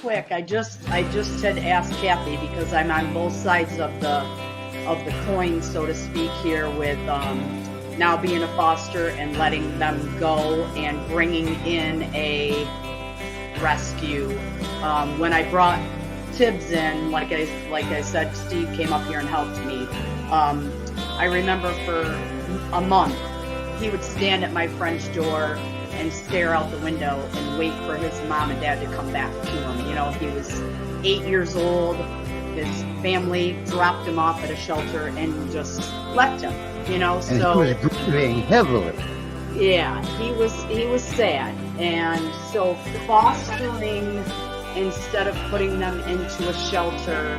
quick, I just had asked Kathy, because I'm on both sides of the coin, so to speak, here with now being a foster and letting them go and bringing in a rescue. When I brought Tibbs in, like I said, Steve came up here and helped me. I remember for a month, he would stand at my French door and stare out the window and wait for his mom and dad to come back to him. You know, he was 8 years old. His family dropped him off at a shelter and just left him, you know. And so he was grieving heavily. Yeah, he was sad. And so fostering instead of putting them into a shelter,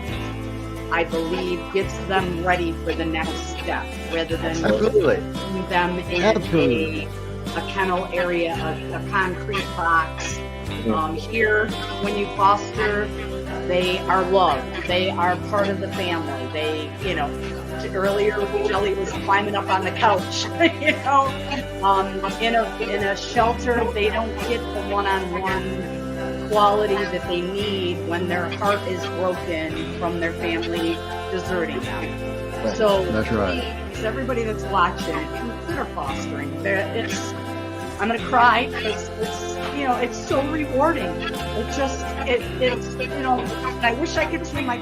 I believe, gets them ready for the next step, rather than putting them in a kennel area, a concrete box. Here, when you foster, they are loved. They are part of the family. They, you know, earlier Jelly was climbing up on the couch. You know, in a shelter, they don't get the one-on-one quality that they need when their heart is broken from their family deserting them. Right. So That's right. please, everybody that's watching, consider fostering. I'm gonna cry because it's so rewarding. It's I wish I could see my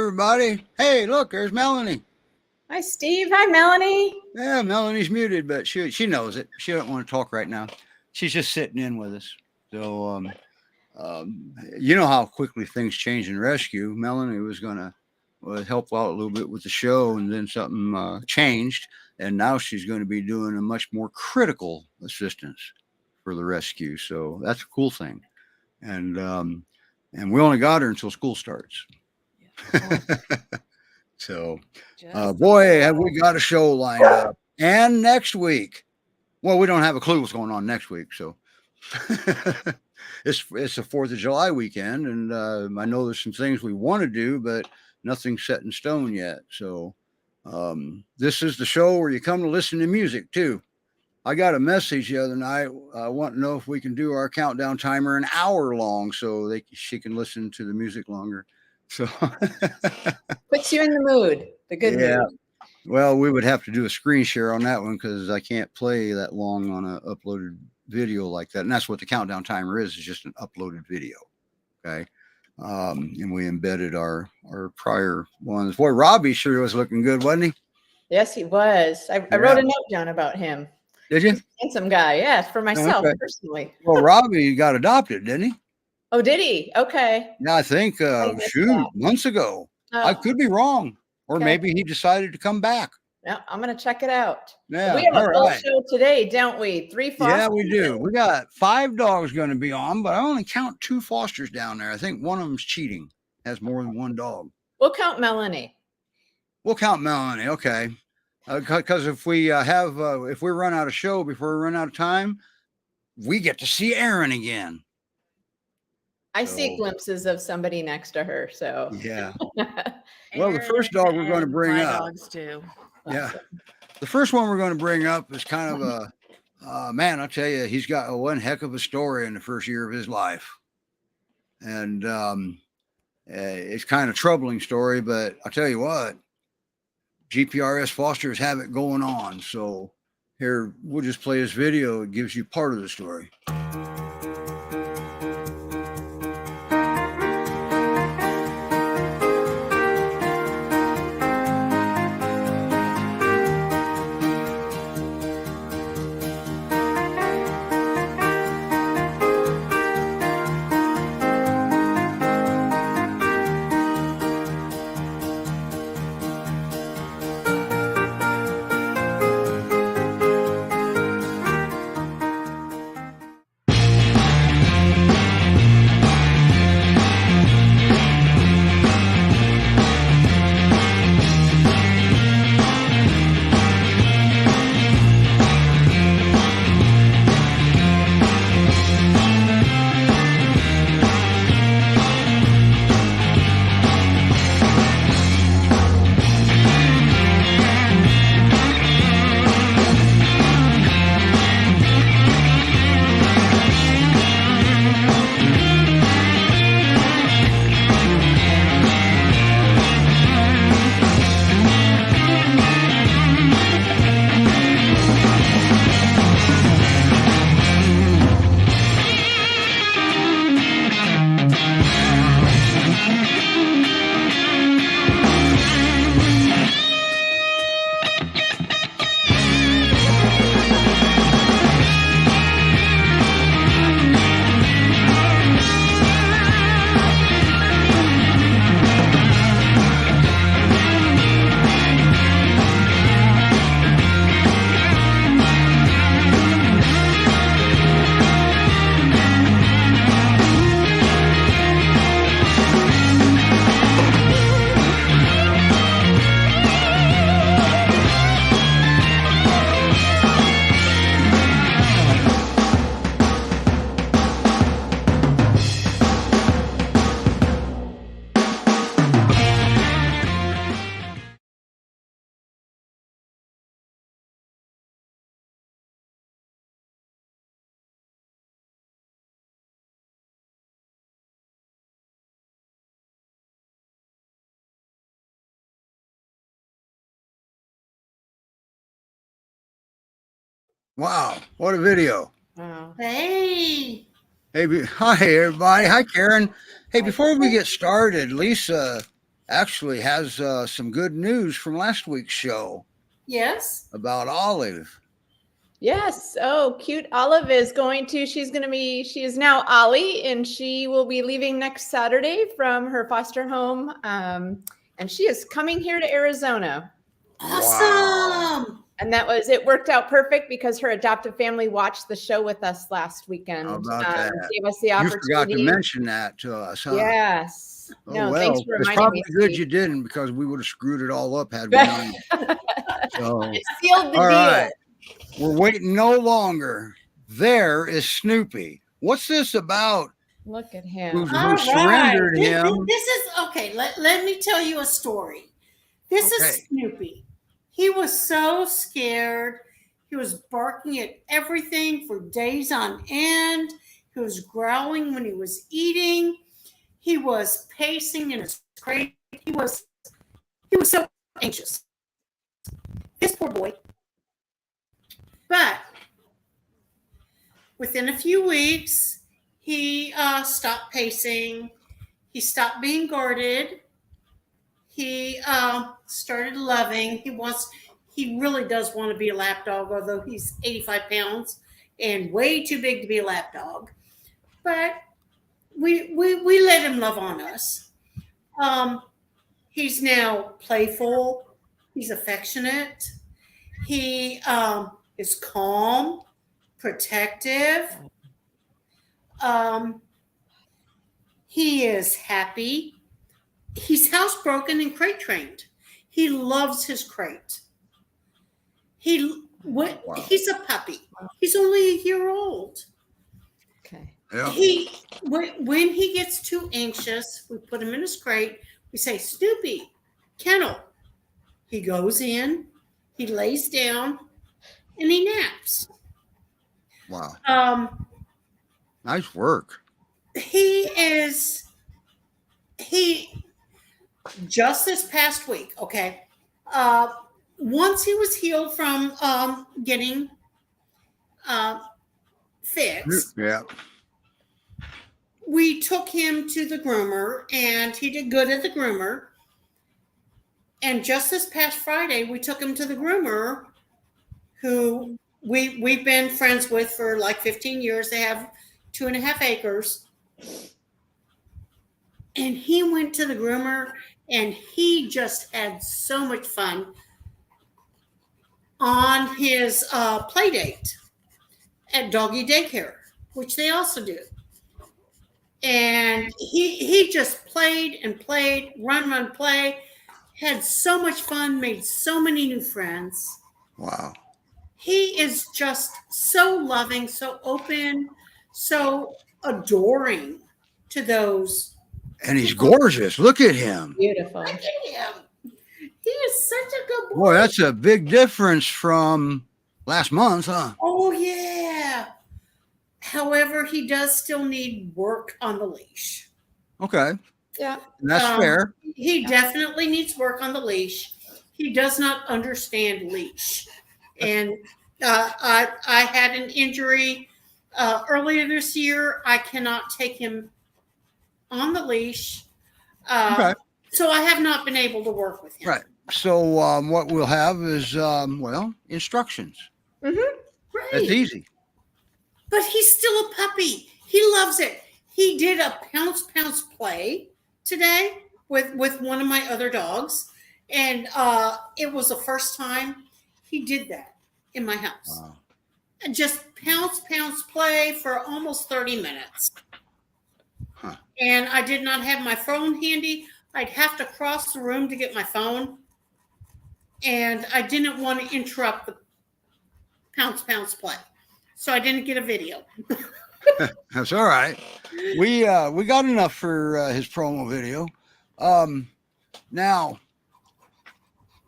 everybody. Hey, look, there's Melanie. Hi, Steve. Hi, Melanie. Yeah, Melanie's muted, but she knows it. She don't want to talk right now. She's just sitting in with us. So, you know how quickly things change in rescue. Melanie was going to help out a little bit with the show, and then something changed, and now she's going to be doing a much more critical assistance for the rescue. So that's a cool thing. And we only got her until school starts. Yeah. So, boy, have we got a show lined up. And next week, well, we don't have a clue what's going on next week. So it's the 4th of July weekend. And I know there's some things we want to do, but nothing's set in stone yet. So this is the show where you come to listen to music, too. I got a message the other night. I want to know if we can do our countdown timer an hour long so she can listen to the music longer. So puts you in the mood, the good mood. Well, we would have to do a screen share on that one because I can't play that long on an uploaded video like that. And that's what the countdown timer is just an uploaded video. Okay. And we embedded our prior ones. Boy, Robbie sure was looking good, wasn't he? Yes, he was. I wrote a note down about him. Did you? Handsome guy. Yes, for myself personally. Well, Robbie got adopted, didn't he? Oh, did he? Okay. Yeah, I think, months ago. Oh. I could be wrong. Or maybe he decided to come back. Yeah, I'm going to check it out. Yeah, we have a full show today, don't we? 3 fosters. Yeah, we do. We got 5 dogs going to be on, but I only count 2 fosters down there. I think one of them's cheating, has more than 1 dog. We'll count Melanie. Okay. Because if we if we run out of show before we run out of time, we get to see Erin again. I see glimpses of somebody next to her. So yeah. Well, the first dog we're going to bring up. Dogs too. Yeah. The first one we're going to bring up is kind of a man. I'll tell you, he's got one heck of a story in the first year of his life, and it's kind of a troubling story. But I'll tell you what, GPRS fosters have it going on. So here, we'll just play this video. It gives you part of the story. Wow, what a video. Wow. Hey, hi, everybody. Hi, Karen. Hey, before we get started, Lisa actually has some good news from last week's show Yes. about Olive. Yes. Oh, cute. Olive is she is now Ollie, and she will be leaving next Saturday from her foster home. And she is coming here to Arizona. Awesome. And it worked out perfect because her adoptive family watched the show with us last weekend. How about that? Gave us the You opportunity. forgot to mention that to us, huh? Yes. Oh, No, well, thanks for it's reminding probably me. good Steve. you didn't, because we would have screwed it all up had we known. So, It sealed the all deal. right. We're waiting no longer. There is Snoopy. What's this about? Look at him. Who surrendered This, him? this is okay. Let me tell you a story. This Okay. is Snoopy. He was so scared. He was barking at everything for days on end. He was growling when he was eating. He was pacing in his crate. He was so anxious. This poor boy. But within a few weeks, he stopped pacing. He stopped being guarded. He started loving. He really does want to be a lap dog, although he's 85 pounds and way too big to be a lap dog. But we let him love on us. He's now playful. He's affectionate. He is calm, protective. He is happy. He's housebroken and crate trained. He loves his crate. He's a puppy. He's only a year old. Okay. Yeah. When he gets too anxious, we put him in his crate. We say, Snoopy, kennel. He goes in, he lays down, and he naps. Wow. Nice work. He just this past week, okay. Once he was healed from getting fixed, Yeah. we took him to the groomer, and he did good at the groomer. And just this past Friday, we took him to the groomer, who we've been friends with for like 15 years. They have 2.5 acres. And he went to the groomer, and he just had so much fun on his play date at doggy daycare, which they also do. And he just played and played, run, play, had so much fun, made so many new friends. Wow. He is just so loving, so open, so adoring to those. And he's gorgeous. Look at him. Beautiful. Look at him. He is such a good boy. Boy, that's a big difference from last month, huh? Oh, yeah. However, he does still need work on the leash. Okay. Yeah. And that's fair. He definitely needs work on the leash. He does not understand leash. And I had an injury earlier this year. I cannot take him on the leash. Okay. So I have not been able to work with him. Right. So what we'll have is, instructions. Mm-hmm. Right. That's easy. But he's still a puppy. He loves it. He did a pounce play today with one of my other dogs. And it was the first time he did that in my house. Wow. And just pounce play for almost 30 minutes. Huh. And I did not have my phone handy. I'd have to cross the room to get my phone. And I didn't want to interrupt the pounce play. So I didn't get a video. That's all right. We got enough for his promo video. Now,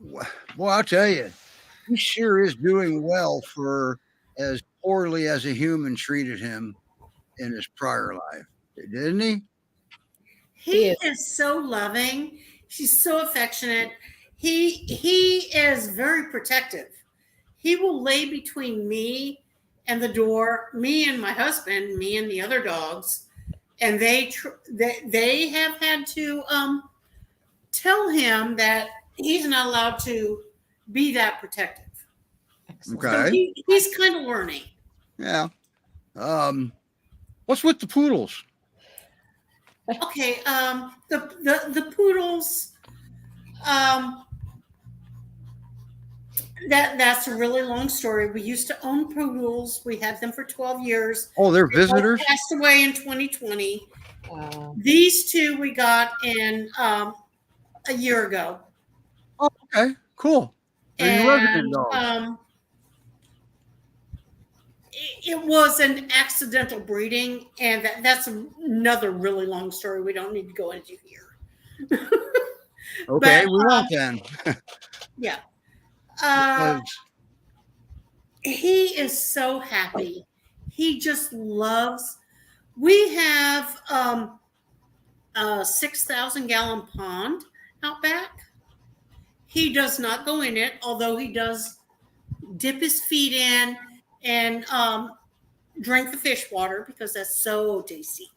boy, I'll tell you, he sure is doing well for as poorly as a human treated him in his prior life, didn't he? He is so loving. She's so affectionate. He is very protective. He will lay between me and the door, me and my husband, me and the other dogs, and they have had to tell him that he's not allowed to be that protective. Excellent. So Okay. he's kind of learning. Yeah. What's with the poodles? Okay. The poodles. That's a really long story. We used to own poodles. We had them for 12 years. Oh, they're They both visitors? passed away in 2020. Wow. These two we got in a year ago. Oh, okay. Cool. They're your resident And dogs. it was an accidental breeding, and that's another really long story we don't need to go into here. Okay, but, we won't then. Yeah. Because- He is so happy. He just loves. We have a 6,000-gallon pond out back. He does not go in it, although he does dip his feet in and drink the fish water because that's so tasty.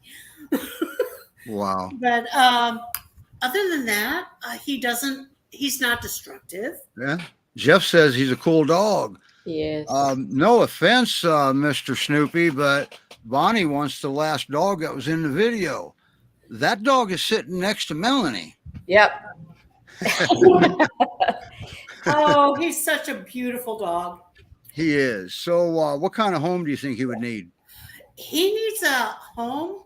wow. But other than that, he's not destructive. Yeah. Jeff says he's a cool dog. Yes. No offense, Mr. Snoopy, but Bonnie wants the last dog that was in the video. That dog is sitting next to Melanie. Yep. Oh, he's such a beautiful dog. He is. So what kind of home do you think he would need? He needs a home.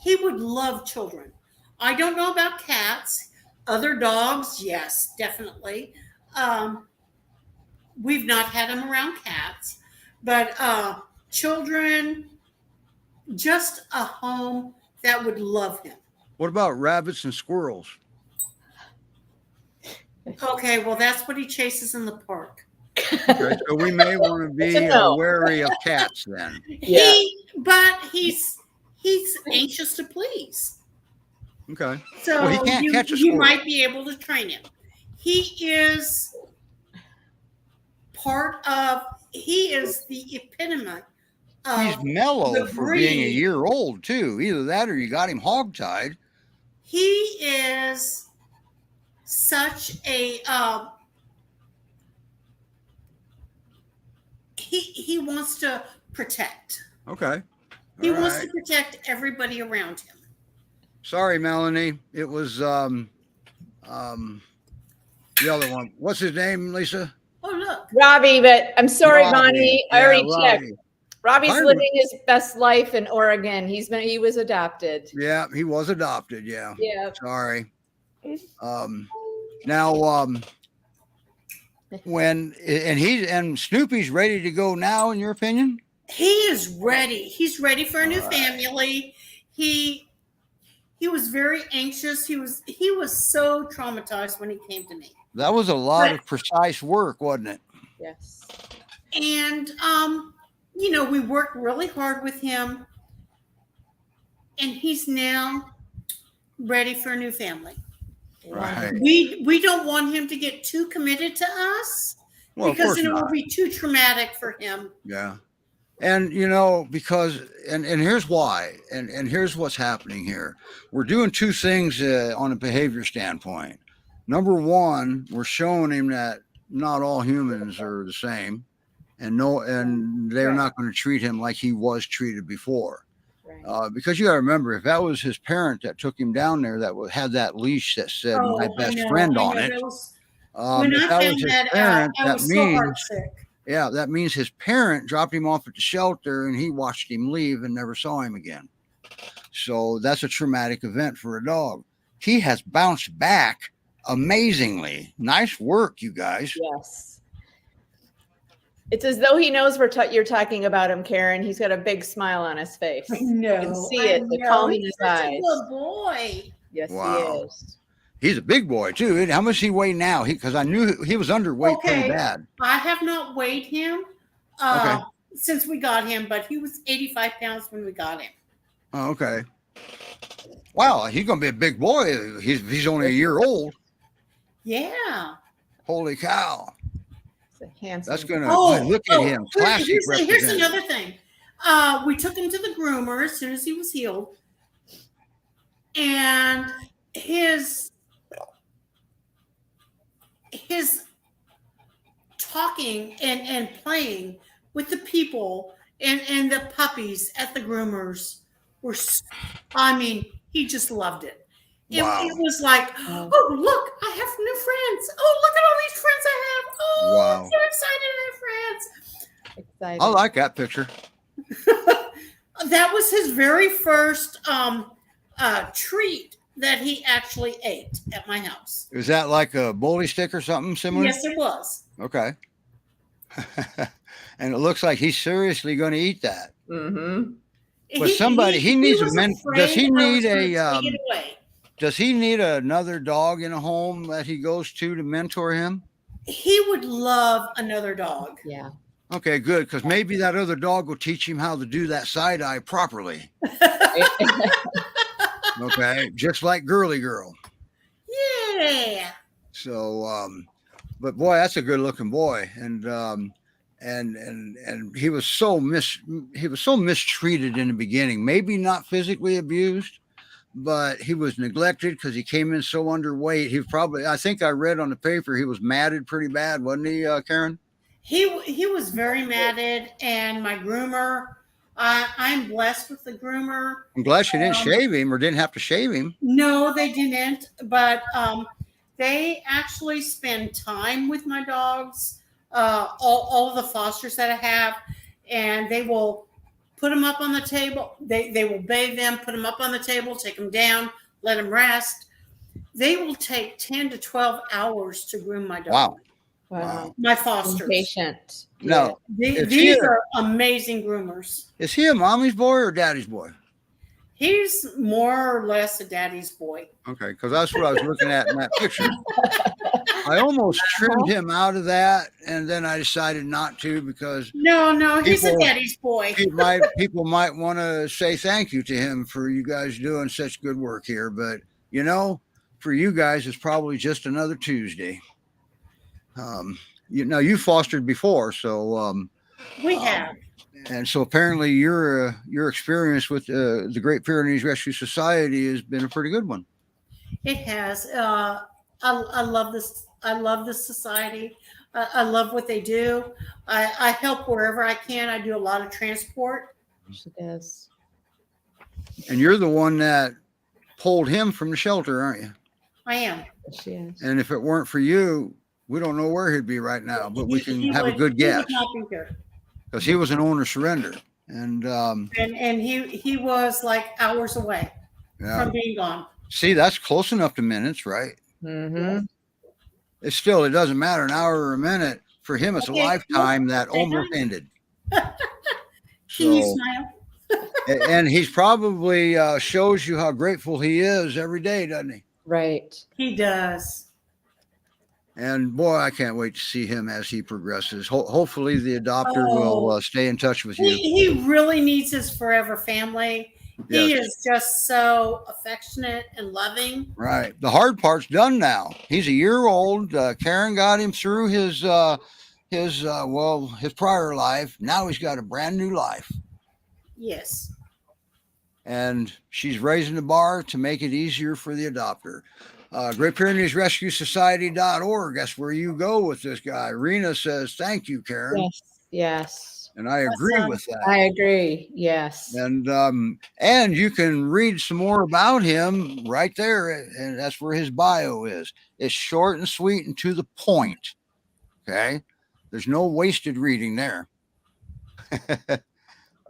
He would love children. I don't know about cats. Other dogs, yes, definitely. We've not had him around cats, but children, just a home that would love him. What about rabbits and squirrels? Okay, well, that's what he chases in the park. Okay, so we may want to be No. wary of cats then. Yeah. But he's anxious to please. Okay. So Well, he can't catch a you squirrel. might be able to train him. He is the epitome He's of mellow the for being a breed. year old too. Either that or you got him hogtied. He is such a he wants to protect. Okay. He All wants right. to protect everybody around him. Sorry, Melanie. It was the other one. What's his name, Lisa? Oh, look. Robbie, but I'm sorry, Robbie. Bonnie. I Yeah, already checked. Robbie. Robbie's Byron- living his best life in Oregon. He was adopted. Yeah, he was adopted. Yeah. Yeah. Sorry. Now, and Snoopy's ready to go now, in your opinion? He is ready. He's ready for a new All right. family. He was very anxious. He was so traumatized when he came to me. That was a lot of precise work, wasn't it? Yes. And we worked really hard with him, and he's now ready for a new family. Right. We don't want him to get too committed to us Well, of because course then it will not. be too traumatic for him. Yeah. And because here's why, and here's what's happening here. We're doing two things on a behavior standpoint. Number one, we're showing him that not all humans are the same, and they're Right. not going to treat him like he was treated before. Right. Because you got to remember, if that was his parent that took him down there, that had that leash that said "my I best know, friend" I on know. it. That was- If when I that was found his that out, parent, I that was so means heartsick. yeah, that means his parent dropped him off at the shelter and he watched him leave and never saw him again. So that's a traumatic event for a dog. He has bounced back amazingly. Nice work, you guys. Yes. It's as though he knows you're talking about him, Karen. He's got a big smile on his face. No, You can see it, the calm in his eyes. He's such a good boy. Yes, Wow. he is. He's a big boy too. How much does he weigh now? Because I knew he was underweight pretty Okay. bad. I have not weighed him since we got him, but he was 85 pounds when we got him. Oh, okay. Wow, he's gonna be a big boy. He's only a year old. Yeah. Holy cow! It's a handsome. That's gonna Oh, look at him. Classic Here's representative. another thing. We took him to the groomer as soon as he was healed, and his his talking and playing with the people and the puppies at the groomers were, I mean, he just loved it. Wow. It was like, oh, look, I have new friends. Oh, look at all these friends I have. Oh, Wow. I'm so excited I have friends. Excited. I like that picture. That was his very first treat that he actually ate at my house. Is that like a bully stick or something similar? Yes, it was. Okay. And it looks like he's seriously going to eat that. Mm-hmm. But somebody, he needs a was men. afraid Does he I was need gonna a? take it away. Does he need another dog in a home that he goes to mentor him? He would love another dog. Yeah. Okay, good, because maybe that other dog will teach him how to do that side eye properly. Okay, just like Girly Girl. Yeah. So, but boy, that's a good looking boy, and he was so mistreated in the beginning. Maybe not physically abused, but he was neglected because he came in so underweight. He probably, I think I read on the paper, he was matted pretty bad, wasn't he, Karen? He was very matted, and my groomer. I'm blessed with the groomer. I'm glad she didn't shave him or didn't have to shave him. No, they didn't, but they actually spend time with my dogs. All of the fosters that I have, and they will put them up on the table. They will bathe them, put them up on the table, take them down, let them rest. They will take 10 to 12 hours to groom my dog. Wow. Wow. My fosters. Patient. No. These are amazing groomers. Is he a mommy's boy or daddy's boy? He's more or less a daddy's boy. Okay, because that's what I was looking at in that picture. I almost trimmed him out of that, and then I decided not to because no, he's a daddy's boy. People might want to say thank you to him for you guys doing such good work here, but for you guys, it's probably just another Tuesday. You fostered before, so we have. And so apparently your experience with the Great Pyrenees Rescue Society has been a pretty good one. It has. I love this. I love this society. I love what they do. I help wherever I can. I do a lot of transport. She does. And you're the one that pulled him from the shelter, aren't you? I am. She is. And if it weren't for you, we don't know where he'd be right now, but we can have a good guess. He would not be here. Because he was an owner surrender. And he was like hours away from being gone. See, that's close enough to minutes, right? Mm-hmm. It doesn't matter an hour or a minute. For him, it's a lifetime that almost ended. Can you smile? And he's probably shows you how grateful he is every day, doesn't he? Right. He does. And boy, I can't wait to see him as he progresses. Hopefully the adopter will stay in touch with you. He really needs his forever family. Yes. He is just so affectionate and loving. Right. The hard part's done now. He's a year old. Karen got him through his prior life. Now he's got a brand new life. Yes. And she's raising the bar to make it easier for the adopter. Great Pyrenees Rescue Society.org. That's where you go with this guy. Rena says, thank you, Karen. Yes. And I agree with that. I agree. Yes. And you can read some more about him right there. And that's where his bio is. It's short and sweet and to the point. Okay. There's no wasted reading there.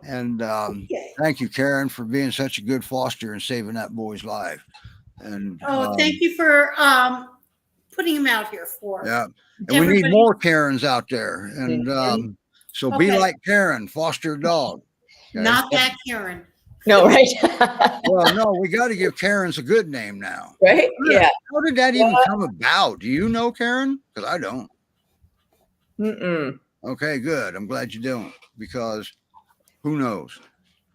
And thank you, Karen, for being such a good foster and saving that boy's life. And thank you for putting him out here for. Yeah, and we need more Karens out there. And so be like Karen, foster a dog. Okay? Not that Karen. No, right. Well, no, we got to give Karen's a good name now. Right? Yeah. How did that even come about? Do you know, Karen? Because I don't. Mm-mm. Okay, good. I'm glad you don't, because who knows?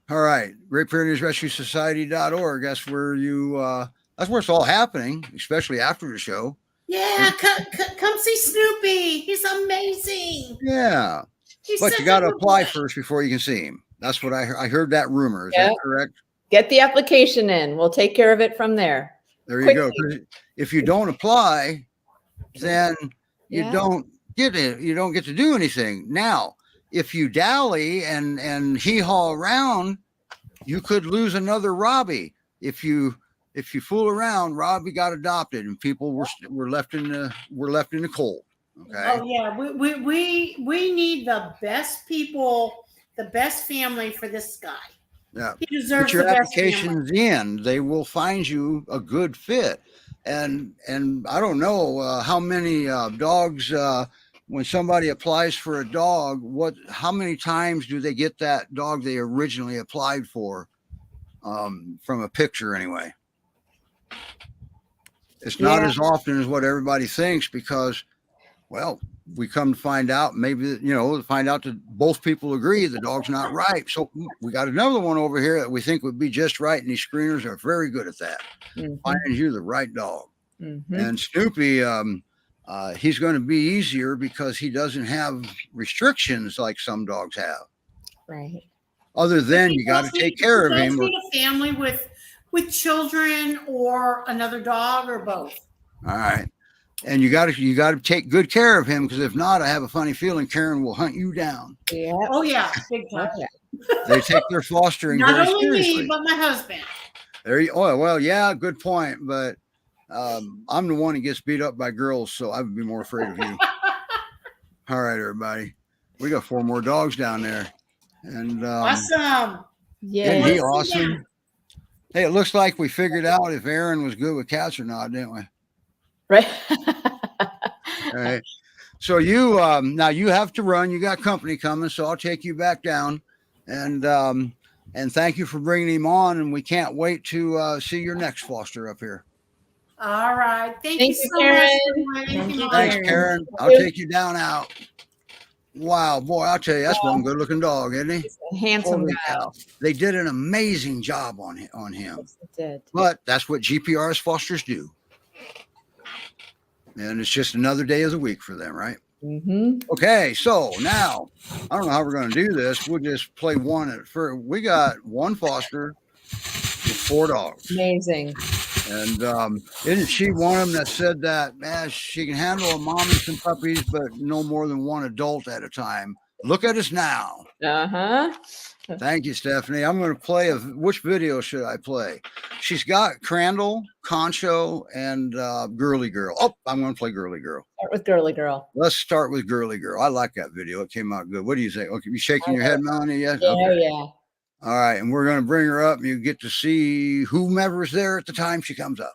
All right. Great Pyrenees Rescue Society.org. That's where that's where it's all happening, especially after the show. Yeah, come see Snoopy. He's amazing. Yeah. But you got to apply first before you can see him. That's what I heard that rumor. Is that correct? Get the application in. We'll take care of it from there. There you go. If you don't apply, then you Yeah. don't get it. You don't get to do anything. Now, if you dally and hee haw around, you could lose another Robbie. If you fool around, Robbie got adopted, and people were left in the cold. Okay. Oh yeah, we need the best people, the best family for this guy. Yeah. He deserves Put your the best family. applications in. They will find you a good fit. And I don't know how many dogs. When somebody applies for a dog, how many times do they get that dog they originally applied for? From a picture, anyway. It's not as often as what everybody thinks, because, well, we come to find out, maybe, find out that both people agree the dog's not right. So we got another one over here that we think would be just right, and these screeners are very good at that. Finding you the right dog. And Snoopy, he's going to be easier because he doesn't have restrictions like some dogs have. Right. Other than you got to take care of him. Need a family with children or another dog or both. All right. And you got to take good care of him, because if not, I have a funny feeling Karen will hunt you down. Yeah. Oh yeah, big time. They take their fostering Not very only seriously. me, but my husband. Well, yeah, good point. But I'm the one that gets beat up by girls, so I would be more afraid of you. All right, everybody. We got 4 more dogs down there. And Awesome. Yeah. isn't he awesome? Hey, it looks like we figured out if Aaron was good with cats or not, didn't we? Right. All right. So you now you have to run. You got company coming, so I'll take you back down. And thank you for bringing him on. And we can't wait to see your next foster up here. All right. Thank Thank you you, so Karen. much. Thank you, Thanks, Karen. Karen. I'll take you down out. Wow, boy, I'll tell you, that's one good-looking dog, isn't he? He's a handsome Holy guy. cow. They did an amazing job on him. Yes, it did. But that's what GPRS fosters do. And it's just another day of the week for them, right? Okay, so now, I don't know how we're going to do this. We'll just play one at first. We got one foster with 4 dogs. Amazing. And isn't she one of them that said that she can handle a mom and some puppies, but no more than 1 adult at a time? Look at us now. Thank you, Stephanie. I'm going to play which video should I play? She's got Crandall, Concho, and Girly Girl. Oh, I'm going to play Girly Girl. Start with Girly Girl. Let's start with Girly Girl. I like that video. It came out good. What do you think? Okay, you shaking your head, Melanie? Yes? Yeah, Okay. yeah. All right, and we're going to bring her up, and you get to see whomever's there at the time she comes up.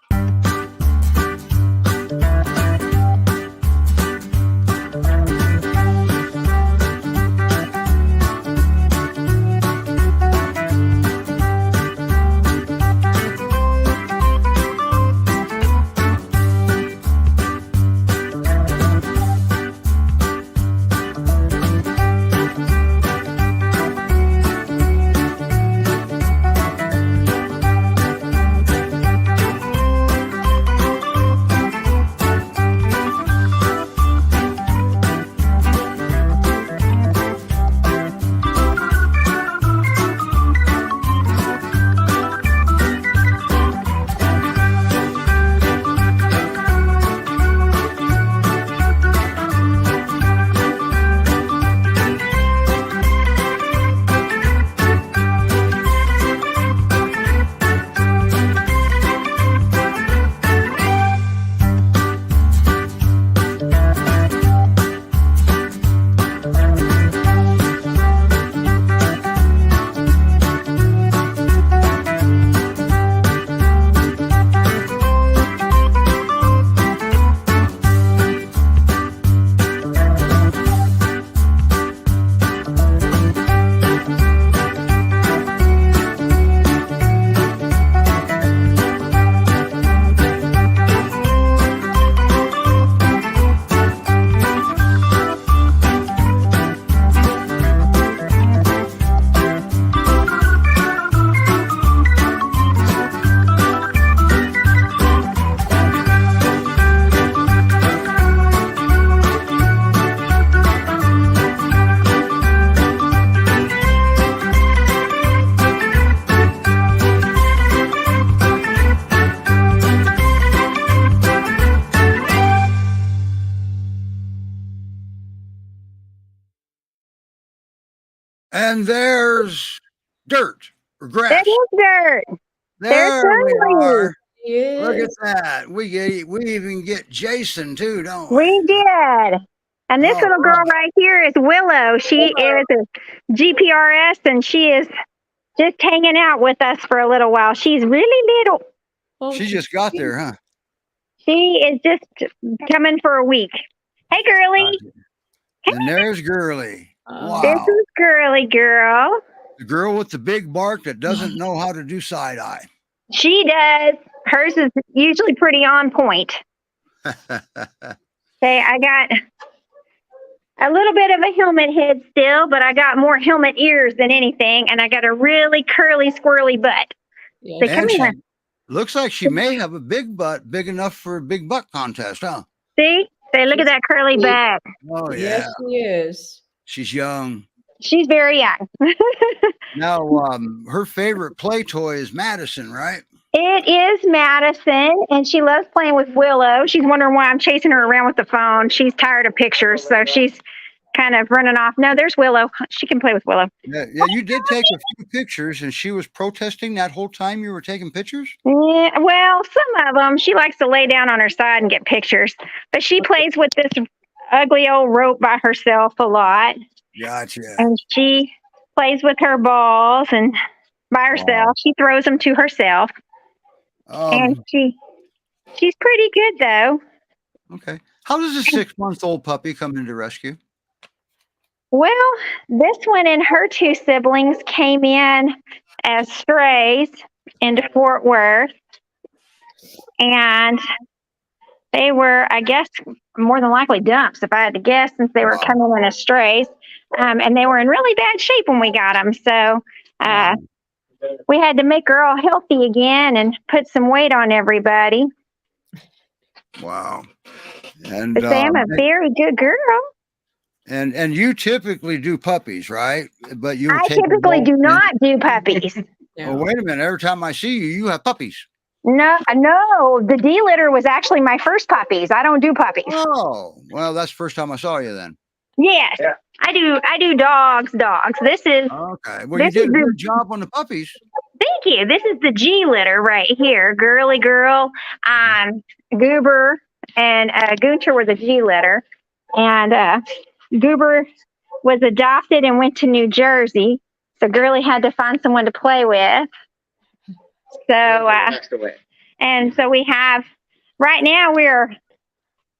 And there's dirt or There grass. is dirt. There's There we Shirley. are. Yes. Look at that. We even get Jason too, don't We we? did. And this Oh, little girl wow. right here is Willow. She is a GPRS, and she is just hanging out with us for a little while. She's really little. Oh, She she's just got cute. there, huh? She is just coming for a week. Hey, girly. And there's Girly. Oh. This Wow. is girly girl. The girl with the big bark that doesn't know how to do side eye. She does. Hers is usually pretty on point. Okay, I got a little bit of a helmet head still, but I got more helmet ears than anything, and I got a really curly, squirrely butt. Yes. They come And here. she looks like she may have a big butt, big enough for a big butt contest, huh? See? Say, look at that curly cute. back. Oh, yeah. Yes, she is. She's young. She's very young. Now, her favorite play toy is Madison, right? It is Madison, and she loves playing with Willow. She's wondering why I'm chasing her around with the phone. She's tired of pictures, so she's kind of running off. No, there's Willow. She can play with Willow. Yeah, you did take a few pictures, and she was protesting that whole time you were taking pictures? Yeah, well, some of them. She likes to lay down on her side and get pictures, but she plays with this ugly old rope by herself a lot, Gotcha. and she plays with her balls and by herself. Wow. She throws them to herself, and she's pretty good though. Okay. How does a 6-month-old puppy come into rescue? Well, this one and her two siblings came in as strays into Fort Worth, and they were, I guess, more than likely dumps, if I had to guess, since they were Wow. coming in as strays. And they were in really bad shape when we got them. So we had to make her all healthy again and put some weight on everybody. Wow. And But say I'm a very good girl. and you typically do puppies, right? But you were I taking typically both do in- not do puppies. Oh, wait a minute. Every time I see you, you have puppies. No, the D litter was actually my first puppies. I don't do puppies. Oh, well, that's the first time I saw you then. Yes, I do dogs. This is, Okay. Well, you This did is a the- good job on the puppies. thank you. This is the G litter right here. Girly girl, Goober, and Gunter were the G litter. And Goober was adopted and went to New Jersey. So Girly had to find someone to play with. So, and so we have, right now we're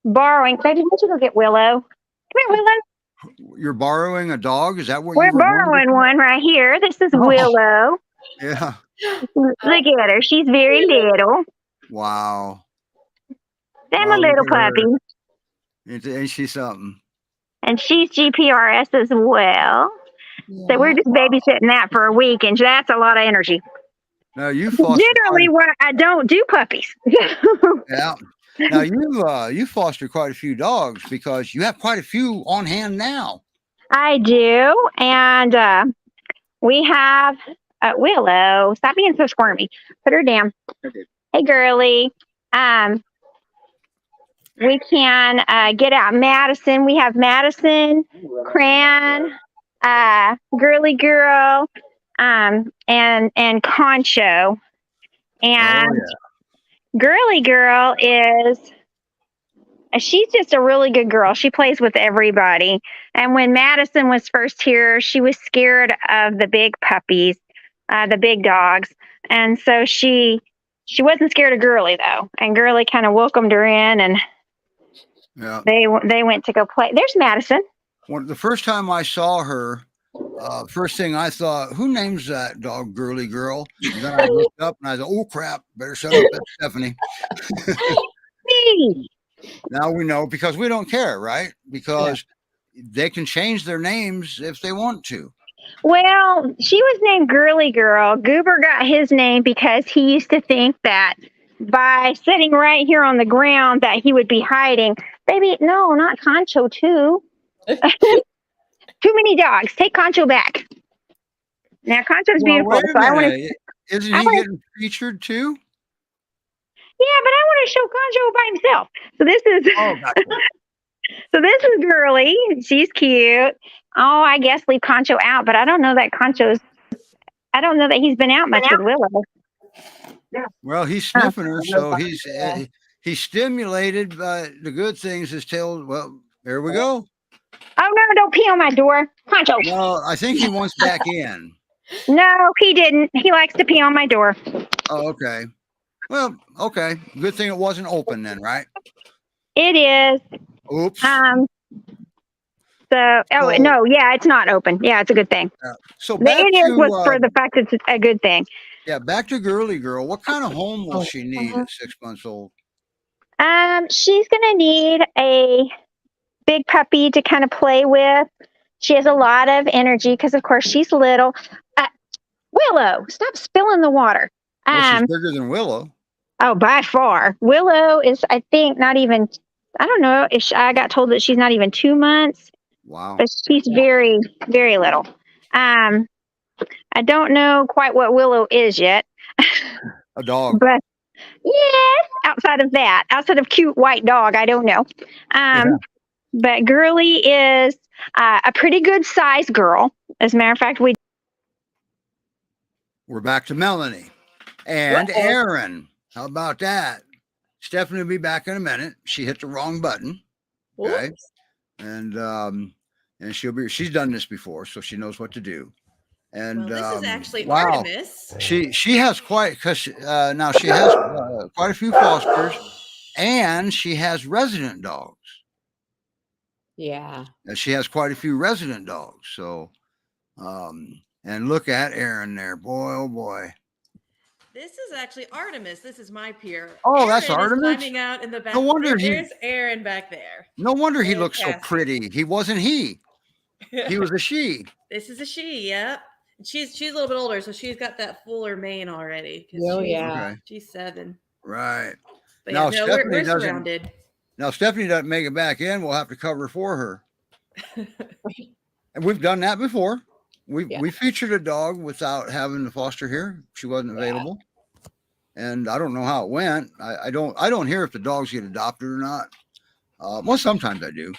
borrowing. Baby, why don't you go get Willow? Come here, Willow. You're borrowing a dog? Is that what We're you were going to borrowing one right here. This is Oh. Willow. Yeah. Look at her. She's very little. Wow. I'm Oh, a little look at her. puppy. Ain't she something? And she's GPRS as well. So we're just babysitting that for a week, and that's a lot of energy. Now you foster Generally, why I don't do puppies. yeah. Now you foster quite a few dogs because you have quite a few on hand now. I do, and we have Willow. Stop being so squirmy. Put her down. Okay. Hey, girly. We can get out Madison. We have Madison, Cran, Girly Girl, and Concho. And Girly Girl she's just a really good girl. She plays with everybody. And when Madison was first here, she was scared of the big puppies, the big dogs. And so she wasn't scared of Girly though. And Girly kind of welcomed her in, and they went to go play. There's Madison. Well, the first time I saw her, first thing I thought, who names that dog Girly Girl? And then I looked up and I thought, oh crap, better shut up, that's Stephanie. Me. Now we know because we don't care, right? Because they can change their names if they want to. Well, she was named Girly Girl. Goober got his name because he used to think that by sitting right here on the ground that he would be hiding. Baby, no, not Concho too. Too many dogs. Take Concho back. Now Concho's beautiful. Wait a So I want to. minute. Isn't he getting featured too? Yeah, but I want to show Concho by himself. So this is. Oh, gotcha. So this is Girly. She's cute. Oh, I guess leave Concho out, but I don't know that I don't know that he's been out much with Willow. Well, he's sniffing her, so he's stimulated by the good things. His tail. Well, there we go. Oh, no, don't pee on my door. Concho. Well, I think he wants back in. No, he didn't. He likes to pee on my door. Oh, okay. Well, okay. Good thing it wasn't open then, right? It is. Oops. No, yeah, it's not open. Yeah, it's a good thing. So back was for the fact it's a good thing. Yeah, back to Girly Girl. What kind of home will she need at 6 months old? She's gonna need a big puppy to kind of play with. She has a lot of energy because, of course, she's little. Willow, stop spilling the water. Well, she's bigger than Willow. Oh, by far. Willow is, I think, not even. I don't know. I got told that she's not even 2 months. Wow. But she's very, very little. I don't know quite what Willow is yet. A dog. But yes, outside of cute white dog, I don't know. But Girly is a pretty good sized girl. As a matter of fact, We're back to Melanie and Aaron. How about that? Stephanie will be back in a minute. She hit the wrong button. Okay. Oops. And she's done this before, so she knows what to do. And this is actually wow. Artemis. She has quite now she has quite a few fosters, and she has resident dogs. Yeah. And she has quite a few resident dogs. So, and look at Aaron there, boy, oh boy. This is actually Artemis. This is my peer. Oh, that's Aaron is Artemis? climbing out in the back. No wonder There's Aaron back there. No wonder he There's looks so Cassie. pretty. He wasn't he. He was a she. This is a she. Yep. She's a little bit older, so she's got that fuller mane already. Oh, yeah. Okay. She's 7. Right. But Now, yeah, no, Stephanie we're doesn't- surrounded. Now, Stephanie doesn't make it back in. We'll have to cover for her. And we've done that before. We featured a dog without having the foster here. She wasn't available. And I don't know how it went. I don't hear if the dogs get adopted or not. Well, sometimes I do.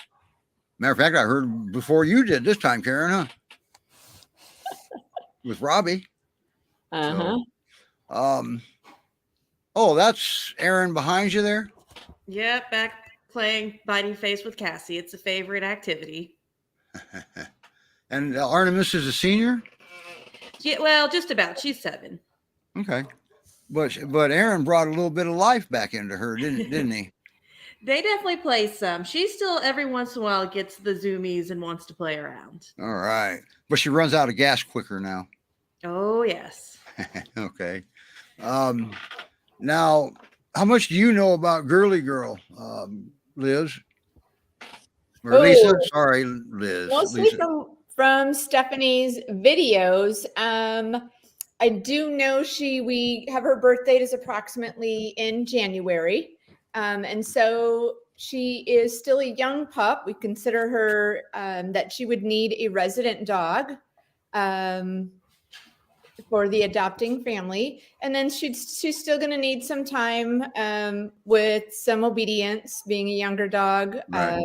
Matter of fact, I heard before you did this time, Karen, huh? With Robbie. Uh-huh. So, oh, that's Aaron behind you there. Yep, back playing biting face with Cassie. It's a favorite activity. And Artemis is a senior. Yeah, well, just about. She's 7. Okay, but Aaron brought a little bit of life back into her, didn't he? They definitely play some. She still every once in a while gets the zoomies and wants to play around. All right, but she runs out of gas quicker now. Oh yes. Okay. Now, how much do you know about Girly Girl, Liz? Or Lisa? Sorry, Liz. Mostly Lisa. from Stephanie's videos. I do know we have her birth date is approximately in January. And so she is still a young pup. We consider her that she would need a resident dog for the adopting family. And then she's still going to need some time with some obedience, being a younger dog. Right.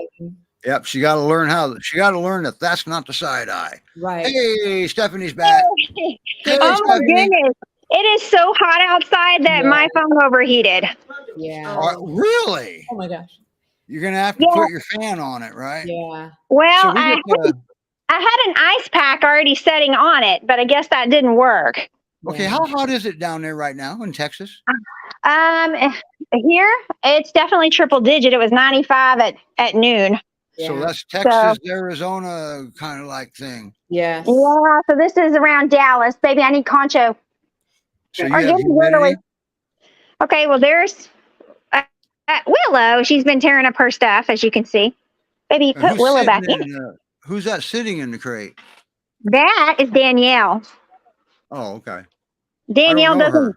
Yep, she got to learn that that's not the side eye. Right. Hey, Stephanie's back. Hey, oh my Stephanie. goodness. It is so hot outside that my phone overheated. Yeah. Really? Oh my gosh. You're gonna have to put your fan on it, right? Yeah. Well, So I had an ice pack already setting on it, but I guess that didn't work. Okay, how hot is it down there right now in Texas? Here it's definitely triple digit. It was 95 at noon. So that's Texas, Arizona kind of like thing. Yes. Yeah, so this is around Dallas. Baby, I need Concho. So you Or have give me Willow. humidity? Okay, well, there's Willow. She's been tearing up her stuff, as you can see. Baby, And put who's Willow sitting back in. who's that sitting in the crate? That is Danielle. Oh, okay. Danielle know doesn't.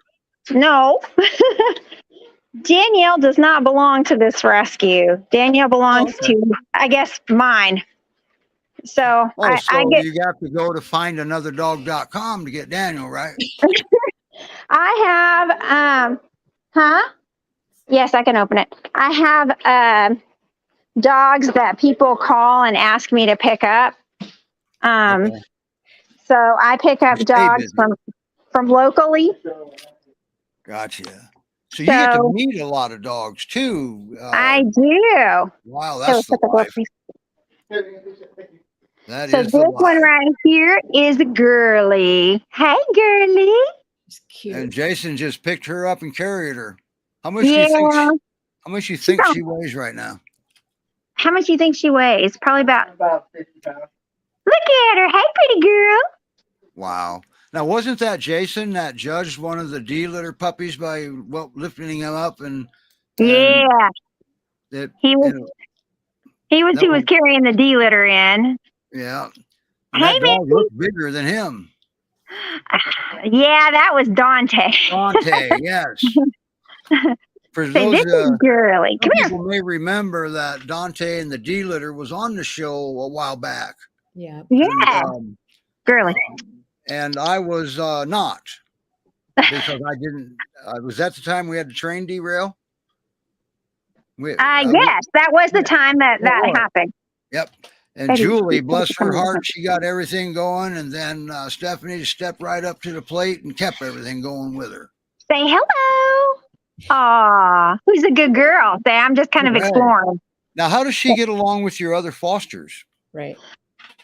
No. Danielle does not belong to this rescue. Danielle belongs to, I guess, mine. So, Oh, I get. you have to go to findanother.com to get Daniel, right? I have, Yes, I can open it. I have dogs that people call and ask me to pick up. Okay. So I pick up You stay dogs busy. from locally. Gotcha. So you get to So meet a lot of dogs too. I do. Wow, So that's the put the life. groceries. That So is this the one life. right here is Girly. Hey, Girly. It's cute. And Jason just picked her up and carried her. How much do Yeah. you think? How much you She's think on- she weighs right now? How much do you think she weighs? Probably about 50 pounds. Look at her. Hey, pretty girl. Wow. Now, wasn't that Jason that judged one of the D litter puppies by lifting him up and Yeah. it, He was and he was that who was was carrying the D litter in. yeah. And Hey, that dog Missy. looked bigger than him. Yeah, that was Dante. Dante, yes. For Say, those this is Girly. some Come here. people may remember that Dante and the D litter was on the show a while back. Yeah. Yeah, And, Girly. and I was not because I didn't. Was that the time we had to train derail? Yes, that was the time that was. happened. Yep. And Baby, Julie, you bless come her here. heart, she got everything going. And then Stephanie stepped right up to the plate and kept everything going with her. Say hello. Aw, who's a good girl? Say, I'm just kind of Okay. exploring. Now, how does she get along with your other fosters? Right.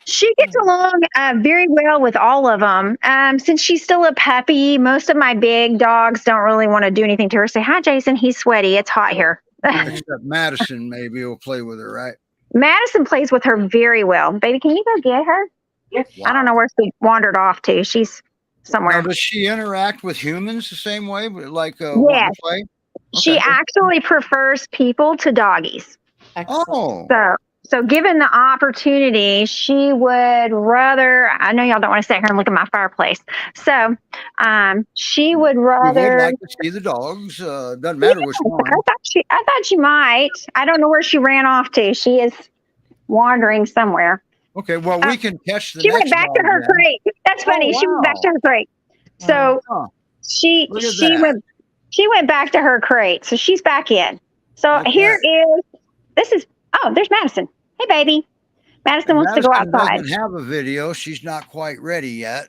She gets along very well with all of them. Since she's still a puppy, most of my big dogs don't really want to do anything to her. Say, hi, Jason. He's sweaty. It's hot here. Except Madison maybe will play with her, right? Madison plays with her very well. Baby, can you go get her? Yes. I don't know where she wandered off to. She's Now, somewhere. does she interact with humans the same way, like Yes. wanting to play? She Okay. actually prefers people to doggies. Excellent. Oh, So given the opportunity, she would rather, I know y'all don't want to sit here and look at my fireplace. So she would we would rather, like to see the dogs. Doesn't matter which one. I thought she might. I don't know where she ran off to. She is wandering somewhere. Okay, well, we can catch the She next went back to dog her then. crate. That's funny. She went back wow. to her crate. So Huh. she Look at that. went back to her crate. So she's back in. So Okay. there's Madison. Hey, baby. Madison And wants to go Madison outside. doesn't have a video. She's not quite ready yet.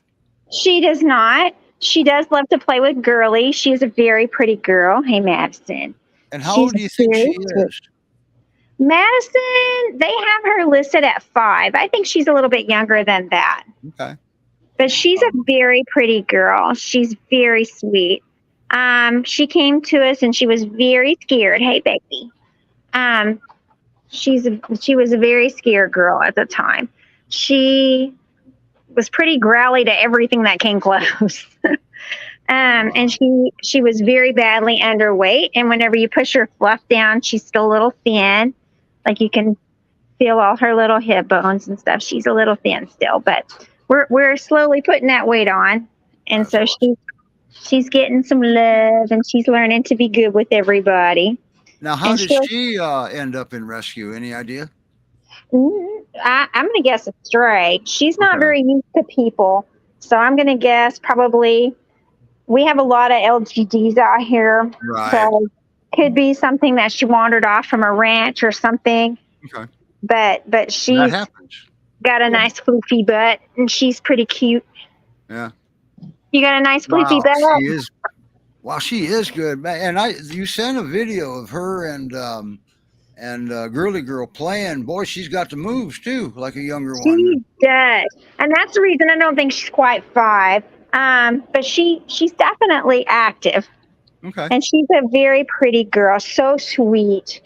She does not. She does love to play with Girly. She is a very pretty girl. Hey, Madison. And how She's old do you think she very sweet. is? Madison, they have her listed at 5. I think she's a little bit younger than that. Okay. But she's a very pretty girl. She's very sweet. She came to us and she was very scared. Hey, baby. She was a very scared girl at the time. She was pretty growly to everything that came close. And she was very badly underweight. And whenever you push her fluff down, she's still a little thin. Like you can feel all her little hip bones and stuff. She's a little thin still, but we're slowly putting that weight on. And That's so she's getting some love and she's learning to be good with everybody. Now, how And did she end up in rescue? Any idea? I'm going to guess a stray. She's not Okay. very used to people. So I'm going to guess probably we have a lot of LGDs out here. Right. So could be something that she wandered off from a ranch or something. Okay. But That she's happens. got a nice floofy butt and she's pretty cute. Yeah. You got a nice floofy butt? She is. Wow, she is good, man. And you sent a video of her and Girly Girl playing. Boy, she's got the moves too, like a younger She one. does. And that's the reason I don't think she's quite 5. But she's definitely active. Okay. And she's a very pretty girl. So sweet.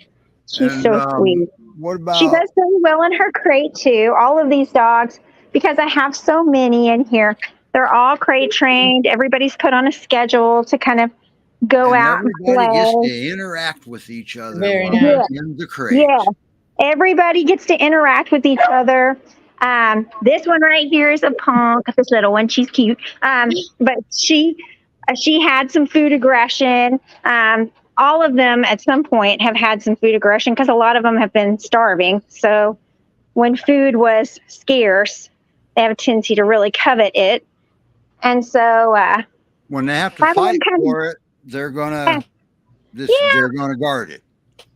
She's And, so sweet. What about? She does very well in her crate too. All of these dogs, because I have so many in here, they're all crate trained. Everybody's put on a schedule to kind of go out and play. Everybody gets to interact with each other Very while nice. they're in the crate. Yeah. Everybody gets to interact with each other. This one right here is a punk. This little one, she's cute. But she had some food aggression. All of them at some point have had some food aggression because a lot of them have been starving. So when food was scarce, they have a tendency to really covet it. And so When they have to Five of them fight kind of- for it, they're gonna Yeah. they're gonna guard it.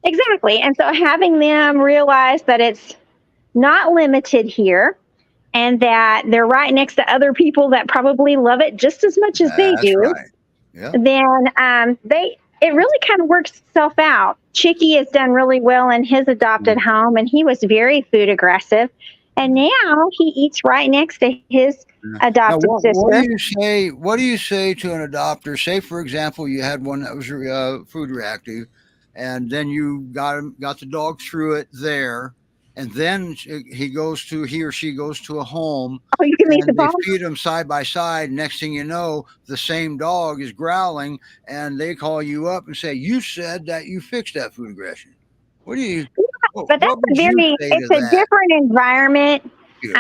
Exactly. And so having them realize that it's not limited here and that they're right next to other people that probably love it just as much as they That's do, right. Yeah. then it really kind of works itself out. Chicky has done really well in his adopted home, and he was very food aggressive. And now he eats right next to his Yeah. Now, adopted what do sister. you say? What do you say to an adopter? Say, for example, you had one that was food reactive, and then you got the dog through it there, and then he or she goes to a home, Oh, you can meet the and they boss. feed them side by side. Next thing you know, the same dog is growling, and they call you up and say, "You said that you fixed that food aggression." What do you? But that's What would you say to it's a that? different environment. Good.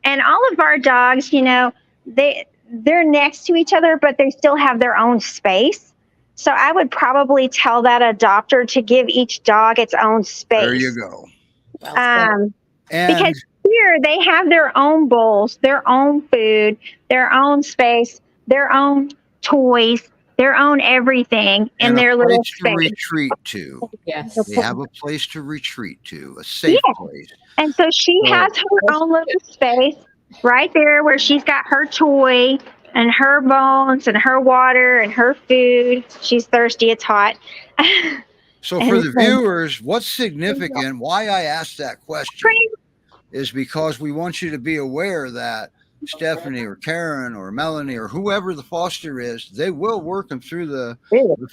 And all of our dogs, they're next to each other, but they still have their own space. So I would probably tell that adopter to give each dog its own There you space. go. Um, And because here they have their own bowls, their own food, their own space, their own toys, their own everything in and a their little place to space. retreat to. Yes. They have a place to retreat to, a safe place. And so she So- has her own little space right there where she's got her toy and her bones and her water and her food. She's thirsty. It's hot. So And for it's the like- viewers, what's significant, why I asked that question is because we want you to be aware that Stephanie or Karen or Melanie or whoever the foster is, they will work them through the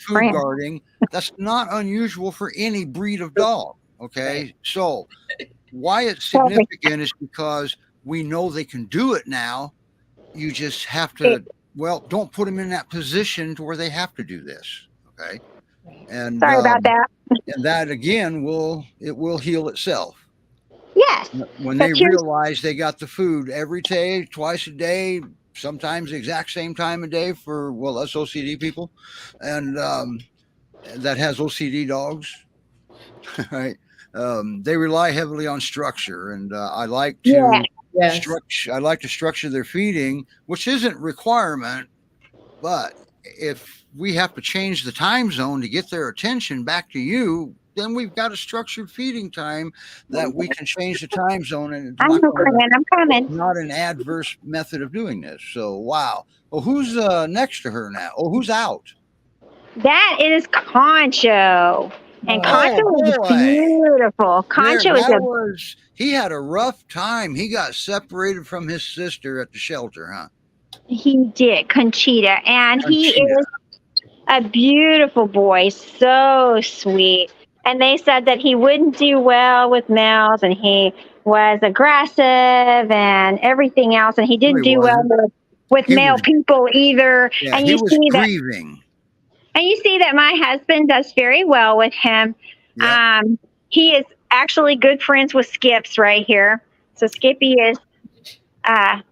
food guarding. That's not unusual for any breed of dog. Okay. So why it's significant is because we know they can do it now. You just have to, don't put them in that position to where they have to do this. Okay. And Sorry about that. And that again will heal itself. Yes. When they realize they got the food every day, twice a day, sometimes the exact same time of day for us OCD people, and that has OCD dogs, right? They rely heavily on structure, and I like to structure their feeding, which isn't requirement, but if we have to change the time zone to get their attention back to you, then we've got a structured feeding time that we can change the time zone, and it's I'm coming. not an adverse method of doing this. So, wow. Well, who's next to her now? Oh, who's out? That is Concho. And Concho is beautiful. Concho he had a rough time. He got separated from his sister at the shelter, huh? He did, Conchita. And he is a beautiful boy. So sweet. And they said that he wouldn't do well with males, and he was aggressive and everything else. And he didn't do well with male people either. Yeah, and he was grieving. And you see that my husband does very well with him. Yep. He is actually good friends with Skips right here. So Skippy is a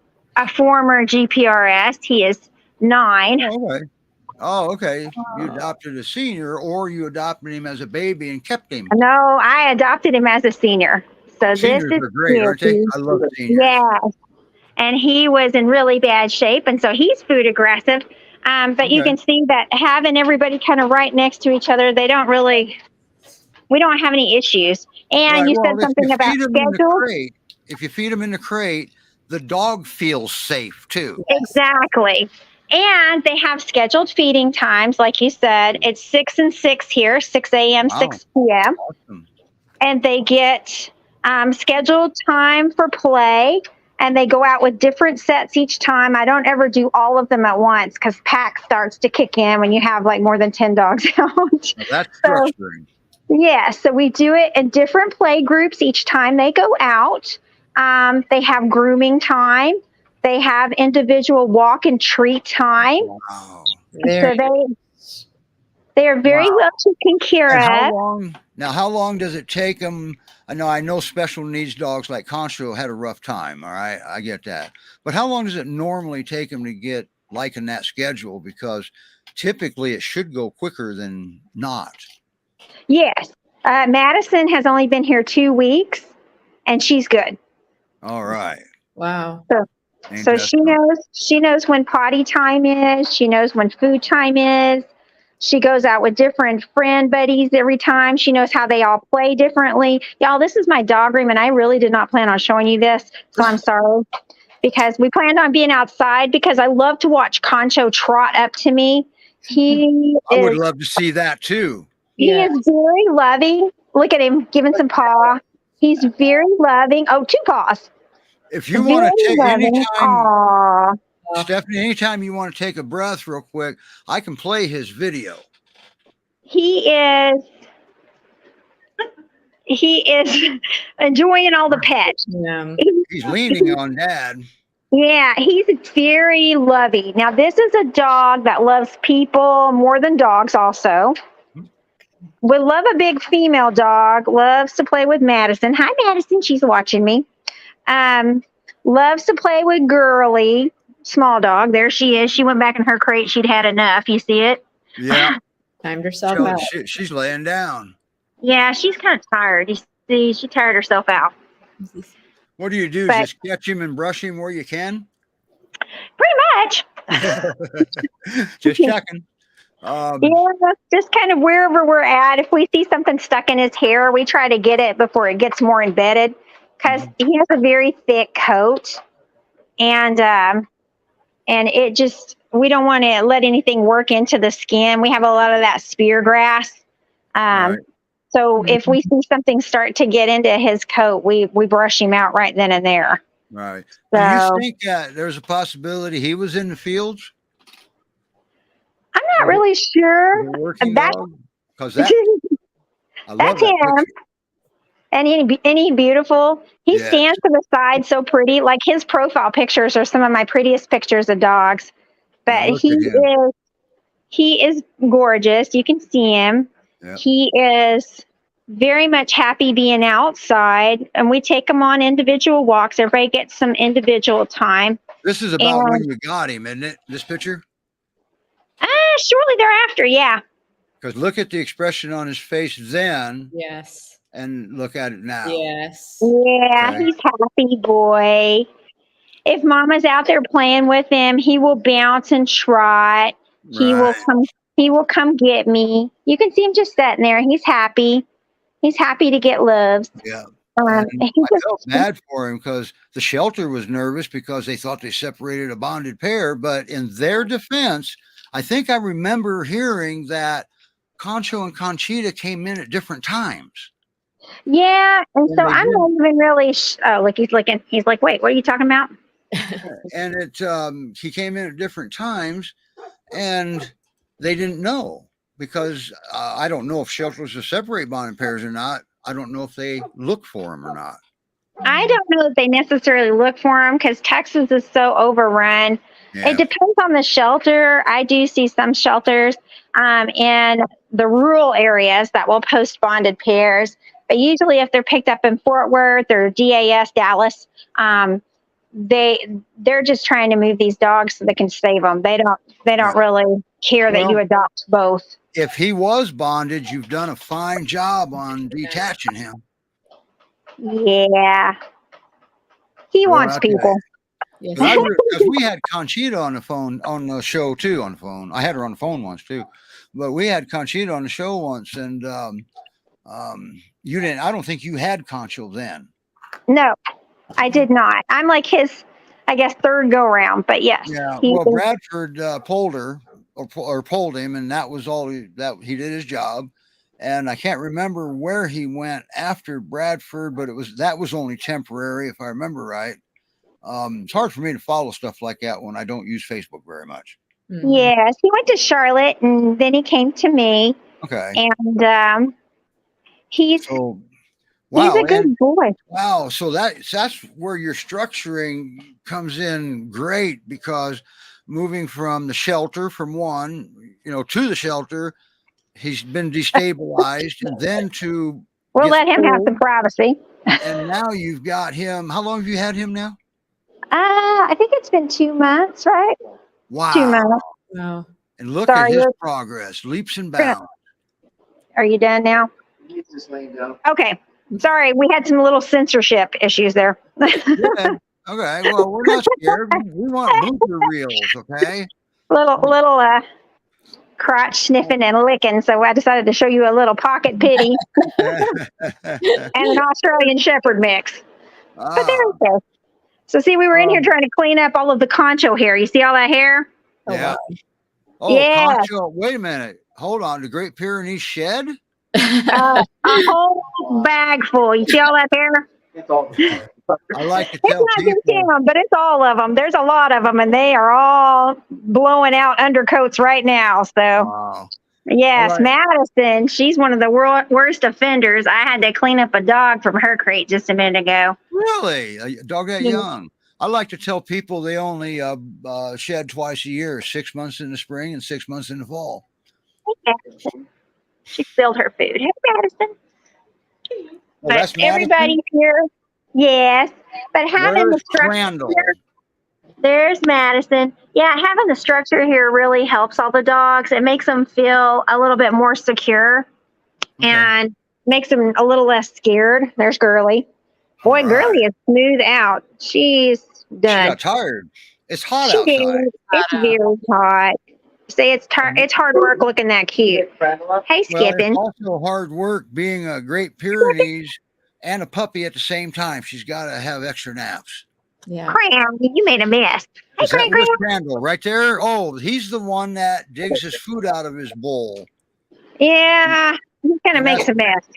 former GPRS. He is 9. Oh, okay. Oh, okay. You adopted a senior, or you adopted him as a baby and kept him? No, I adopted him as a senior. So Seniors this is are great, aren't they? I love seniors. Yes. And he was in really bad shape, and so he's food aggressive. But you can see that having everybody kind of right next to each other, we don't have any issues. And you said something about schedule. If you feed them in the crate, the dog feels safe too. Exactly. And they have scheduled feeding times, like you said. It's 6 and 6 here, 6 a.m., 6 p.m. Awesome. And they get scheduled time for play, and they go out with different sets each time. I don't ever do all of them at once because pack starts to kick in when you have like more than 10 dogs out. Well, that's structuring. So we do it in different play groups each time they go out. They have grooming time. They have individual walk and treat time. Wow. So they are very well taken care of. How long does it take them? I know special needs dogs like Concho had a rough time. All right. I get that. But how long does it normally take them to get liking that schedule? Because typically it should go quicker than not. Yes. Madison has only been here 2 weeks, and she's good. All right. Wow. So she knows when potty time is. She knows when food time is. She goes out with different friend buddies every time. She knows how they all play differently. Y'all, this is my dog room, and I really did not plan on showing you this, so I'm sorry. Because we planned on being outside because I love to watch Concho trot up to me. I would love to see that too. He is very loving. Look at him giving some paw. He's very loving. Oh, 2 paws. If you want to take anytime, Aw. Stephanie, anytime you want to take a breath real quick, I can play his video. He is enjoying all the pets. Yeah. He's leaning on Dad. Yeah, he's very loving. Now, this is a dog that loves people more than dogs also. Would love a big female dog. Loves to play with Madison. Hi, Madison. She's watching me. Loves to play with Girly. Small dog. There she is. She went back in her crate. She'd had enough. You see it? Yeah. Timed herself out. She's laying down. Yeah, she's kind of tired. You see, she tired herself out. What do you do? But- Just catch him and brush him where you can? Pretty much. Just checking. Yeah, just kind of wherever we're at. If we see something stuck in his hair, we try to get it before it gets more embedded because he has a very thick coat, and it just, we don't want to let anything work into the skin. We have a lot of that spear grass. Right. So if we see something start to get into his coat, we brush him out right then and there. Right. So, Do you think there's a possibility he was in the fields? I'm not really sure. The working That- dog? Because I love That's that him. picture. And he beautiful. He Yes. stands to the side so pretty. Like his profile pictures are some of my prettiest pictures of dogs. But Look at he is gorgeous. You can see him. Yep. He is very much happy being outside, and we take him on individual walks. Everybody gets some individual time. This is about when you got him, isn't it? This picture? Shortly thereafter, yeah. Because look at the expression on his face then Yes. and look at it now. Yes. Yeah, Okay. he's happy boy. If Mama's out there playing with him, he will bounce and trot. He will Right. come. He will come get me. You can see him just sitting there. He's happy. He's happy to get loves. Yeah. And And he I just- felt bad for him because the shelter was nervous because they thought they separated a bonded pair. But in their defense, I think I remember hearing that Concho and Conchita came in at different times. yeah, and so they I'm did. not even really. Oh, look, he's looking. He's like, wait, what are you talking about? And he came in at different times and they didn't know because I don't know if shelters will separate bonded pairs or not. I don't know if they look for them or not. I don't know if they necessarily look for him because Texas is so overrun. Yeah. It depends on the shelter. I do see some shelters in the rural areas that will post bonded pairs. But usually if they're picked up in Fort Worth or DAS, Dallas, they're just trying to move these dogs so they can save them. They don't really care that you adopt both. If he was bonded, you've done a fine job on detaching him. Yeah. He Well, wants I'll tell you. people. Yes. Because we had Conchita on the phone on the show too. On the phone, I had her on the phone once too, but we had Conchita on the show once, and you didn't. I don't think you had Concho then. No, I did not. I'm like his, I guess, third go round, but yes. Yeah. he Well, is- Bradford pulled her or pulled him, and that was all that he did his job. And I can't remember where he went after Bradford, but that was only temporary, if I remember right. It's hard for me to follow stuff like that when I don't use Facebook very much. Mhm. Yes, he went to Charlotte and then he came to me, Okay. and he's So, he's wow. a good boy. Wow. So that's where your structuring comes in great, because moving from the shelter from one, to the shelter, he's been destabilized, and then to We'll get let him have pulled, some privacy. and now you've got him. How long have you had him now? I think it's been 2 months, right? Wow. 2 months. Wow. And look Sorry, at his you're- progress, leaps and Gonna- bounds. Are you done now? Okay. Sorry, we had some little censorship issues there. Okay. Okay. Well, we're not scared. We want blooper reels. Okay. little crotch sniffing and licking. So I decided to show you a little pocket pity and an Australian Shepherd mix. But there Ah, we go. So see, we were in here um, trying to clean up all of the concho hair. You see all that hair? yeah. wow. Oh, Yeah. Concho. Wait a minute. Hold on. The Great Pyrenees shed? A whole bag full. You see all that hair? I like to It's tell not just people. him, but it's all of them. There's a lot of them, and they are all blowing out undercoats right now. So, Wow. yes, All right. Madison, she's one of the worst offenders. I had to clean up a dog from her crate just a minute ago. Really? A dog that Yeah. young? I like to tell people they only shed twice a year, 6 months in the spring and 6 months in the fall. Hey, Madison. She spilled her food. Hey, Madison. Well, that's But everybody Madison. here, yes. But having the Where's structure Crandall? here, there's Madison. Yeah, having the structure here really helps all the dogs. It makes them feel a little bit more secure Okay. and makes them a little less scared. There's Girly. Boy, All Girly right. is smooth out. She's She done. got tired. It's hot She outside. did. It's very hot. Say it's hard work looking that cute. Hey, Well, it's Skipping. also hard work being a Great Pyrenees and a puppy at the same time. She's got to have extra naps. Yeah. Cram, you made a mess. Hey, Is that Cram, where's Cram. Crandall right there? Oh, he's the one that digs his food out of his bowl. Yeah, he kind of And makes that's a mess.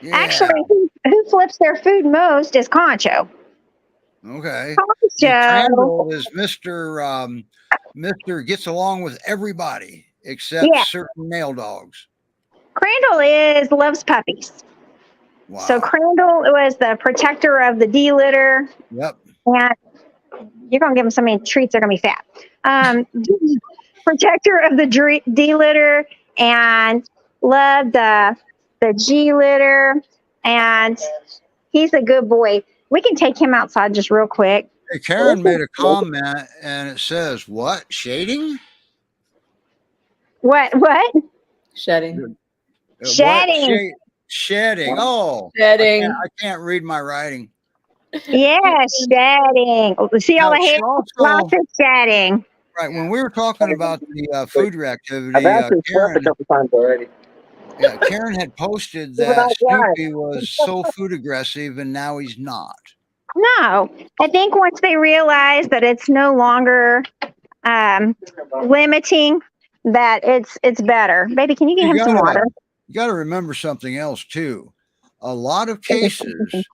yeah. Actually, who flips their food most is Concho. Okay. And Concho. Crandall is Mr. Gets along with everybody except Yeah. certain male dogs. Crandall loves puppies. Wow. So Crandall was the protector of the D litter, Yep. and you're gonna give him so many treats they're gonna be fat. Protector of the D litter, and loved the G litter, and he's a good boy. We can take him outside just real quick. Hey, Karen made a comment and it says, what? Shading? What? Shedding. What? Shedding. Shedding. Oh, Shedding. I can't read my writing. Yeah, shedding. See all Now, the hair? she also, Lots of shedding. right, when we were talking about the food reactivity, I've asked her twice a couple times already. Karen had posted that Snoopy was so food aggressive and now he's not. No, I think once they realize that it's no longer limiting, that it's better. Baby, can you get him some water? You got to remember something else too. A lot of cases,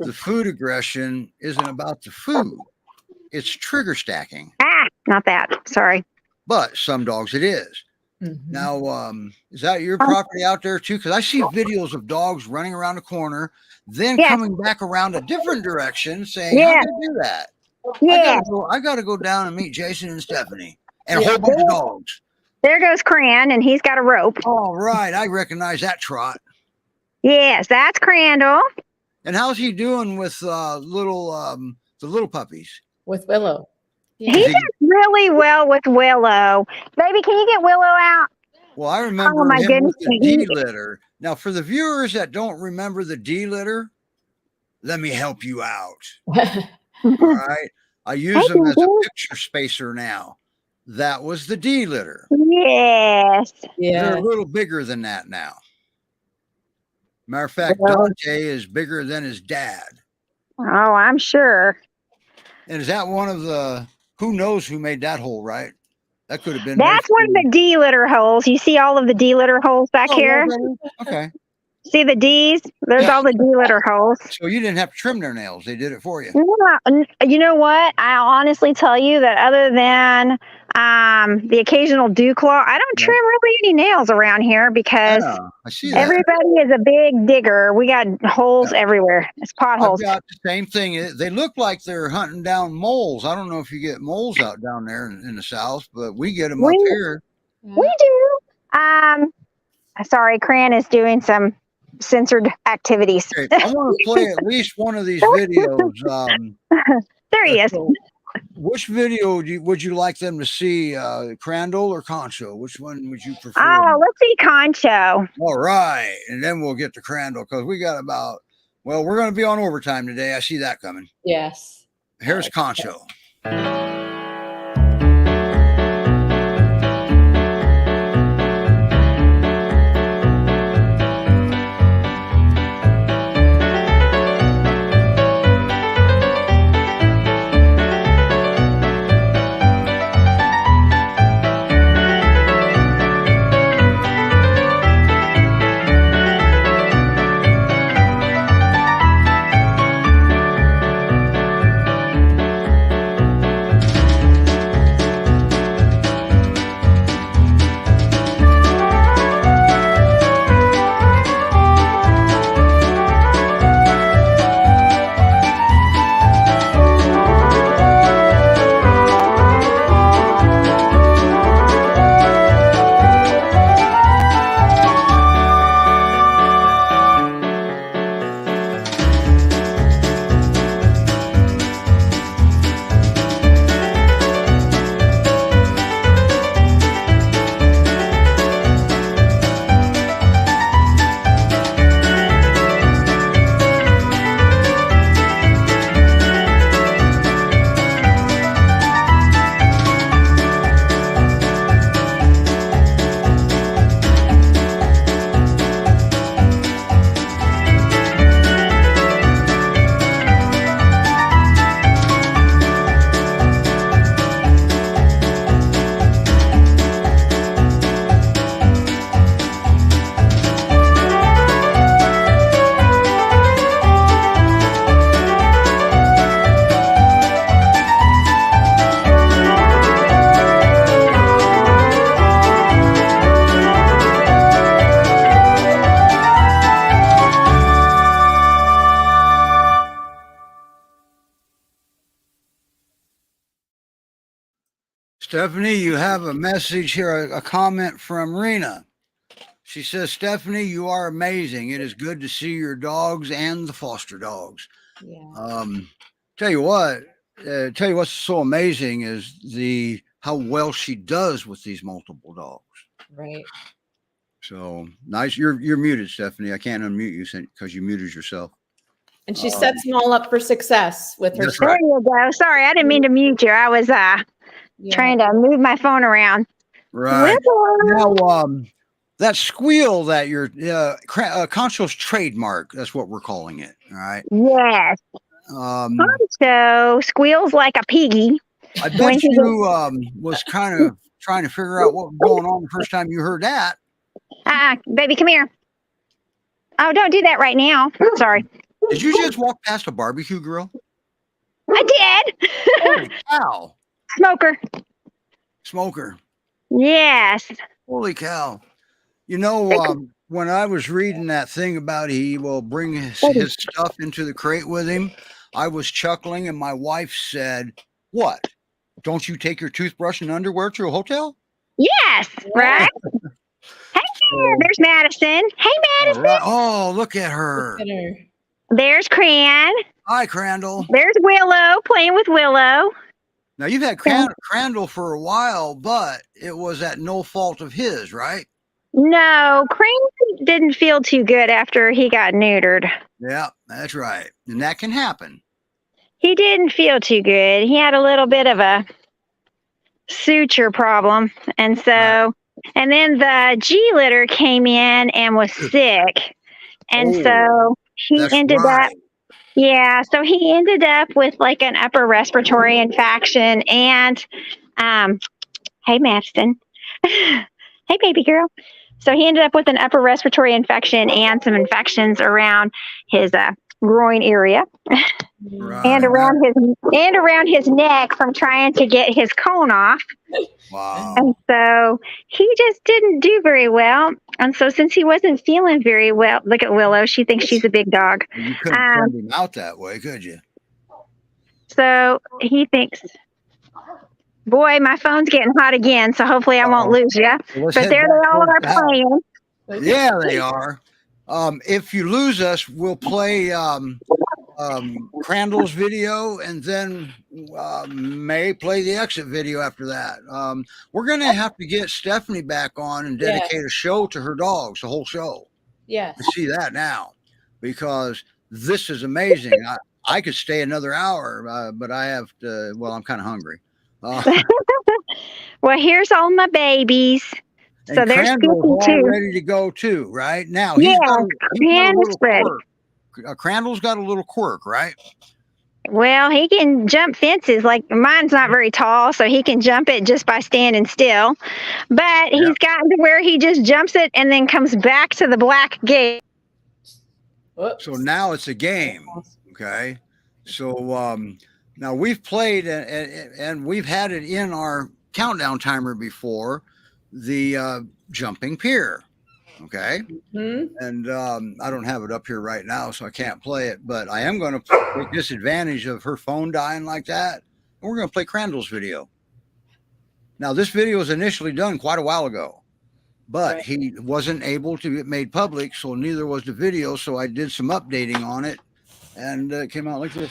the food aggression isn't about the food; it's trigger stacking. Not that. Sorry. But some dogs it is. Mm-hmm. Now, is that your property out there too? Because I see videos of dogs running around the corner, then Yeah. coming back around a different direction, saying, Yeah. "How did you do that?" Yeah. I gotta go down and meet Jason and Stephanie and Yeah. a whole bunch of dogs. There goes Cran, and he's got a rope. All right, I recognize that trot. Yes, that's Crandall. And how's he doing with the little puppies? With Willow. He does really well with Willow. Baby, can you get Willow out? Well, I remember Oh, my him with goodness. the D litter. Now, for the viewers that don't remember the D litter, let me help you out. All right, I use them as a picture spacer now. That was the D litter. Yes. They're Yeah. a little bigger than that now. Matter of fact, Well- Dante is bigger than his dad. Oh, I'm sure. And is that one of the? Who knows who made that hole? Right? That could have been. That's one of the D litter holes. You see all of the D litter holes back here? Okay. See the D's? There's Yeah. all the D litter holes. So you didn't have to trim their nails; they did it for you. Yeah, you know what? I'll honestly tell you that other than the occasional dew claw, I don't Yeah. trim really any nails around here because Yeah, I see that. everybody is a big digger. We got holes everywhere. It's I've potholes. got the same thing. They look like they're hunting down moles. I don't know if you get moles out down there in the south, but we get them up We- here. We do. Sorry, Cran is doing some censored activities. Okay, I want to play at least one of these videos. There he is. So which video would you like them to see? Crandall or Concho? Which one would you prefer? Oh, let's see Concho. All right, and then we'll get to Crandall because we got about. Well, we're going to be on overtime today. I see that coming. Yes. Here's Concho. Stephanie, you have a message here, a comment from Rena. She says, Stephanie, you are amazing. It is good to see your dogs and the foster dogs. Yeah. Tell you what's so amazing is how well she does with these multiple dogs. Right. So nice. You're muted, Stephanie. I can't unmute you because you muted yourself. And she sets them all up for success with her. That's There right. you go. Sorry, I didn't mean to mute you. I was trying to move my phone around. Right. Wiggle. Now, that squeal that your Concho's trademark, that's what we're calling it. All right. Yes. So squeals like a piggy. I When bet he you was kind of trying to figure out what was going on the first time you heard that. Baby, come here. Oh, don't do that right now. Sorry. Did you just walk past a barbecue grill? I did. Holy cow. Smoker. Smoker. Yes. Holy cow. You know, when I was reading that thing about he will bring his stuff into the crate with him, I was chuckling and my wife said, what? Don't you take your toothbrush and underwear to a hotel? Yes. Right. Hey, there's Madison. Hey, Madison. Right. Oh, look at her. There's Cran. Hi, Crandall. There's Willow playing with Willow. Now, you've had Crandall for a while, but it was at no fault of his, right? No, Cran didn't feel too good after he got neutered. Yeah, that's right. And that can happen. He didn't feel too good. He had a little bit of a suture problem. And so, and then the G litter came in and was sick. And so he ended up, so he ended up with like an upper respiratory infection and, hey, Madison. Hey, baby girl. So he ended up with an upper respiratory infection and some infections around his groin area and around his neck from trying to get his cone off. Wow. And so he just didn't do very well. And so since he wasn't feeling very well, look at Willow. She thinks she's a big dog. You couldn't send him out that way, could you? So he thinks, boy, my phone's getting hot again, so hopefully I won't lose you. Well, but there they all are playing. Yeah, they are. If you lose us, we'll play Crandall's video and then may play the exit video after that. We're going to have to get Stephanie back on and dedicate a show to her dogs, the whole show. Yes. I see that now because this is amazing. I could stay another hour, but I have to, well, I'm kind of hungry. Well, here's all my babies. So there's Crandall's too. Ready to go too, right? Now, Crandall's got a little quirk, right? Well, he can jump fences. Like mine's not very tall, so he can jump it just by standing still. But he's gotten to where he just jumps it and then comes back to the black gate. So now it's a game, okay? So now we've played and we've had it in our countdown timer before, the jumping pier, okay? And I don't have it up here right now, so I can't play it, but I am going to take disadvantage of her phone dying like that, and we're going to play Crandall's video. Now, this video was initially done quite a while ago, but he wasn't able to get made public, so neither was the video, so I did some updating on it, and it came out like this.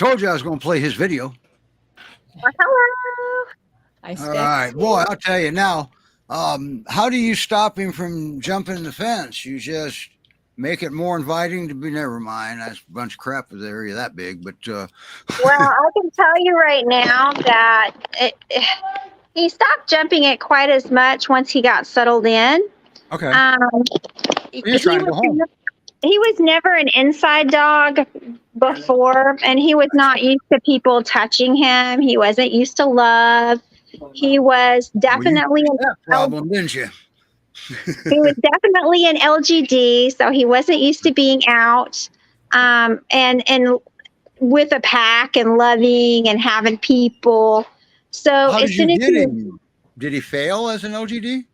told you I was going to play his video. Hello. All right, boy, I'll tell you now. How do you stop him from jumping the fence? You just make it more inviting to be. Never mind, that's a bunch of crap with the area that big. But Well, I can tell you right now that he stopped jumping it quite as much once he got settled in. okay, He's trying to go home. He was never an inside dog before, and he was not used to people touching him. He wasn't used to love. He was definitely that problem, didn't you? he was definitely an LGD, so he wasn't used to being out and with a pack and loving and having people. So How as did soon you as get him? Did he fail as an LGD?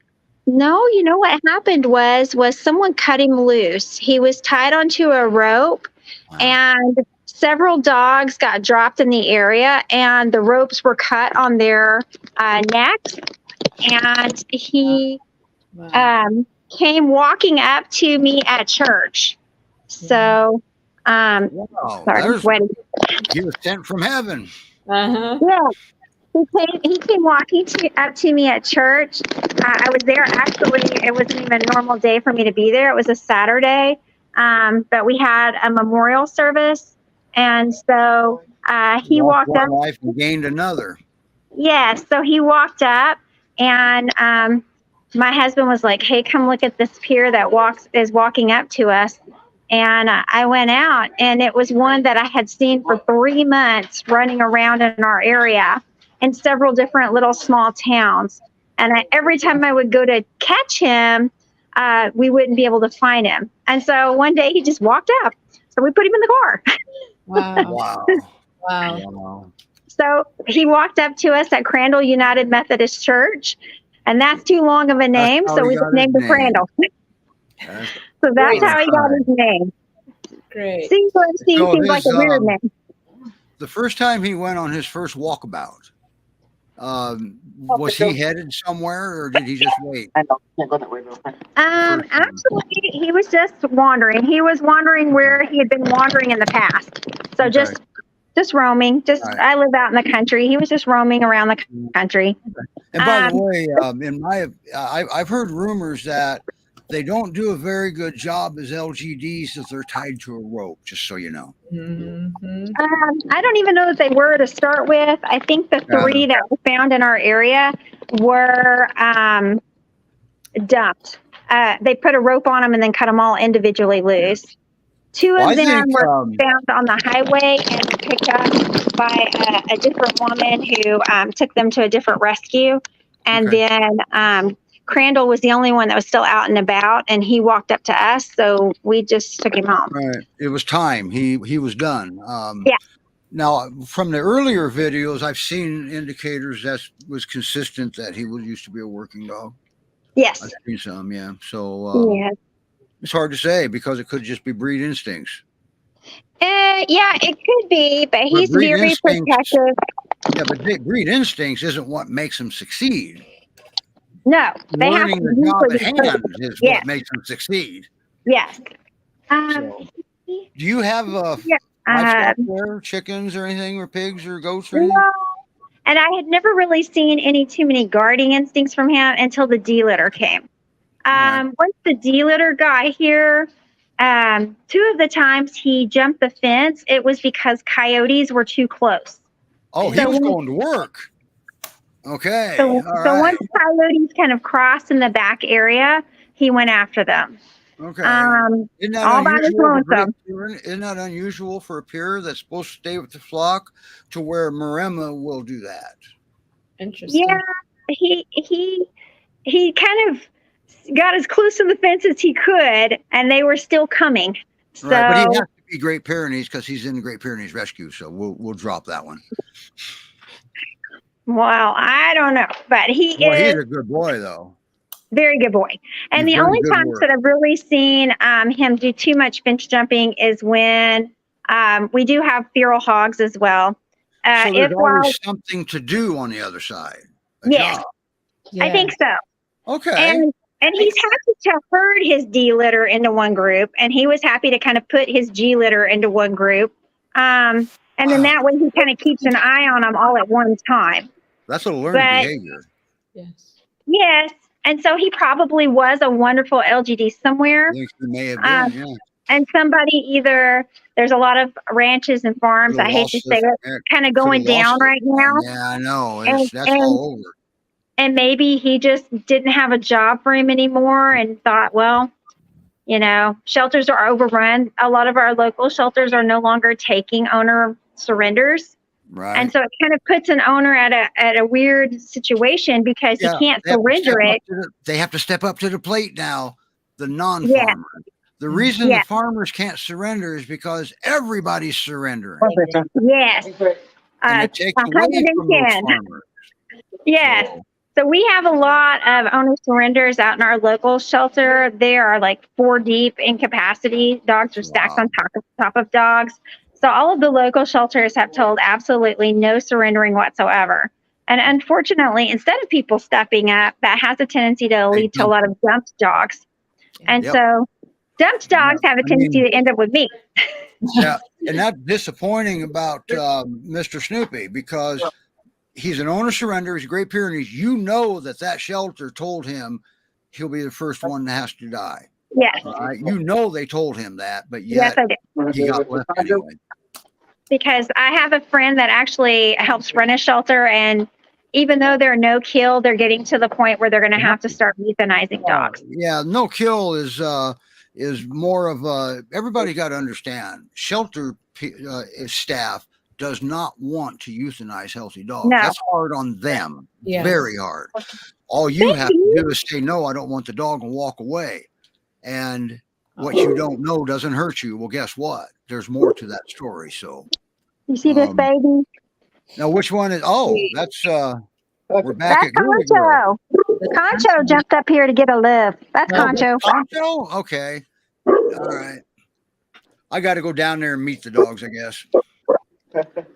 No, you know what happened was someone cut him loose. He was tied onto a rope, and several dogs got dropped in the area, and the ropes were cut on their necks. And he came walking up to me at church. So, Wow, sorry, wait. He was sent from heaven. Yeah. He came walking up to me at church. I was there actually. It wasn't even a normal day for me to be there. It was a Saturday, but we had a memorial service, and so he walked one up. life and gained another. Yes, so he walked up, and my husband was like, "Hey, come look at this pier that is walking up to us." And I went out, and it was one that I had seen for 3 months running around in our area in several different little small towns. And every time I would go to catch him, we wouldn't be able to find him. And so one day he just walked up. So we put him in the car. Wow. Wow. So he walked up to us at Crandall United Methodist Church. And that's too long of a name, how so he we got just named his him Crandall. That's So that's Great. how he got his name. Great. Seems like a weird name. the first time he went on his first walkabout. Was he headed somewhere, or did he just wait? I know. Can't go that way real quick. Actually, he was just wandering. He was wandering where he had been wandering in the past. So Okay. just roaming. Right. I live out in the country. He was just roaming around the country. And by the way, I've heard rumors that they don't do a very good job as LGDs if they're tied to a rope. Just so you know. Mm-hmm. I don't even know that they were to start with. I think the 3 that were found in our area were dumped. They put a rope on them and then cut them all individually loose. 2 of them were found on the highway and picked up by a different woman who took them to a different rescue. And then Crandall was the only one that was still out and about, and he walked up to us, so we just took him home. Right. It was time. He was done. Yeah. Now, from the earlier videos, I've seen indicators that was consistent that he used to be a working dog. Yes. I've seen some, yeah. So it's hard to say because it could just be breed instincts. Yeah, it could be, but he's breed very protective. Yeah, but breed instincts isn't what makes him succeed. No, they have Learning to the job use at hand is what makes them succeed. Yes. So, do you have livestock there, chickens or anything, or pigs or goats or anything? No. And I had never really seen too many guarding instincts from him until the D-litter came. Once the D-litter got here, 2 of the times he jumped the fence, it was because coyotes were too close. Oh, he was going to work. Okay. So once coyotes kind of crossed in the back area, he went after them. Okay. Isn't that unusual for a peer that's supposed to stay with the flock to where Maremma will do that? Interesting. Yeah, he kind of got as close to the fence as he could, and they were still coming. So, right, but he has to be Great Pyrenees because he's in the Great Pyrenees Rescue. So we'll drop that one. Well, I don't know, but he's a good boy, though. Very good boy. And the only times that I've really seen him do too much fence jumping is when we do have feral hogs as well. So there's always something to do on the other side. Yes, I think so. Okay. And he's happy to herd his D litter into one group, and he was happy to kind of put his G litter into one group. And then that way he kind of keeps an eye on them all at one time. That's a learned But- behavior. Yes. Yes. And so he probably was a wonderful LGD somewhere. I think he may have Um, been, yeah. And somebody there's a lot of ranches and farms, I hate to say it, kind of going down right now. Yeah, I know. And- That's and- all over. And maybe he just didn't have a job for him anymore and thought, well, shelters are overrun. A lot of our local shelters are no longer taking owner surrenders. Right. And so it kind of puts an owner at a weird situation because Yeah, he can't they have to surrender step it. up to they have to step up to the plate now, the non-farmers. The reason Yeah. the farmers can't surrender is because everybody's surrendering. Yes. And it takes away from those 110. farmers. Yes. So, So we have a lot of owner surrenders out in our local shelter. They are like 4 deep in capacity. Dogs are stacked Wow. on top of dogs. So all of the local shelters have told absolutely no surrendering whatsoever. And unfortunately, instead of people stepping up, that has a tendency to lead to a lot of dumped dogs. And Yep. so dumped dogs have a tendency to end up with me. yeah, and that's disappointing about Mr. Snoopy because he's an owner surrender. He's a Great Pyrenees. You know that shelter told him he'll be the first one that has to die. Yes. You know they told him that, but Yes, yet I do. he got left anyway. Because I have a friend that actually helps run a shelter, and even though they're no kill, they're getting to the point where they're going to have to start euthanizing dogs. Yeah, no kill is more of a. Everybody got to understand. Shelter staff does not want to euthanize healthy dogs. No. That's hard on them. Yes. Very hard. All you have to do is say no. I don't want the dog and walk away. And what you don't know doesn't hurt you. Well, guess what? There's more to that story. So You see this baby? now, which one is? Oh, that's we're back That's at Girly Girl. Concho. Concho jumped up here to get a lift. That's Concho. Concho? Okay. All right. I got to go down there and meet the dogs, I guess.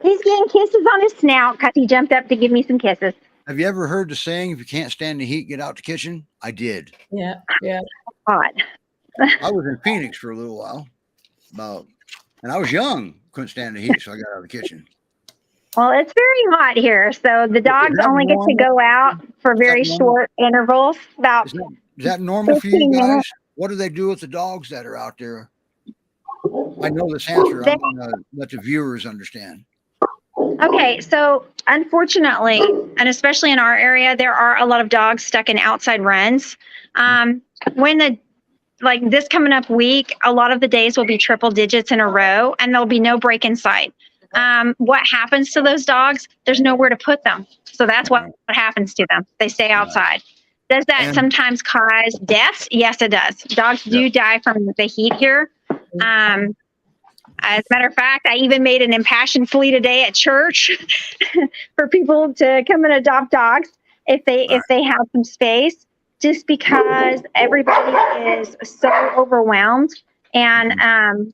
He's getting kisses on his snout because he jumped up to give me some kisses. Have you ever heard the saying, if you can't stand the heat, get out the kitchen? I did. Yeah. Yeah. God. I was in Phoenix for a little while, and I was young, couldn't stand the heat, so I got out of the kitchen. Well, it's very hot here, so the dogs that only get to normal? go out for very Is that normal? short intervals. About Is that normal for you 15 guys? minutes. What do they do with the dogs that are out there? I know this answer. I'm going to let the viewers understand. Okay, so unfortunately, and especially in our area, there are a lot of dogs stuck in outside runs. When this coming up week, a lot of the days will be triple digits in a row, and there'll be no break in sight. What happens to those dogs? There's nowhere to put them. So that's what happens to them. They stay outside. Does that sometimes cause deaths? Yes, it does. Dogs do die from the heat here. As a matter of fact, I even made an impassioned plea today at church for people to come and adopt dogs if they have some space, just because everybody is so overwhelmed, and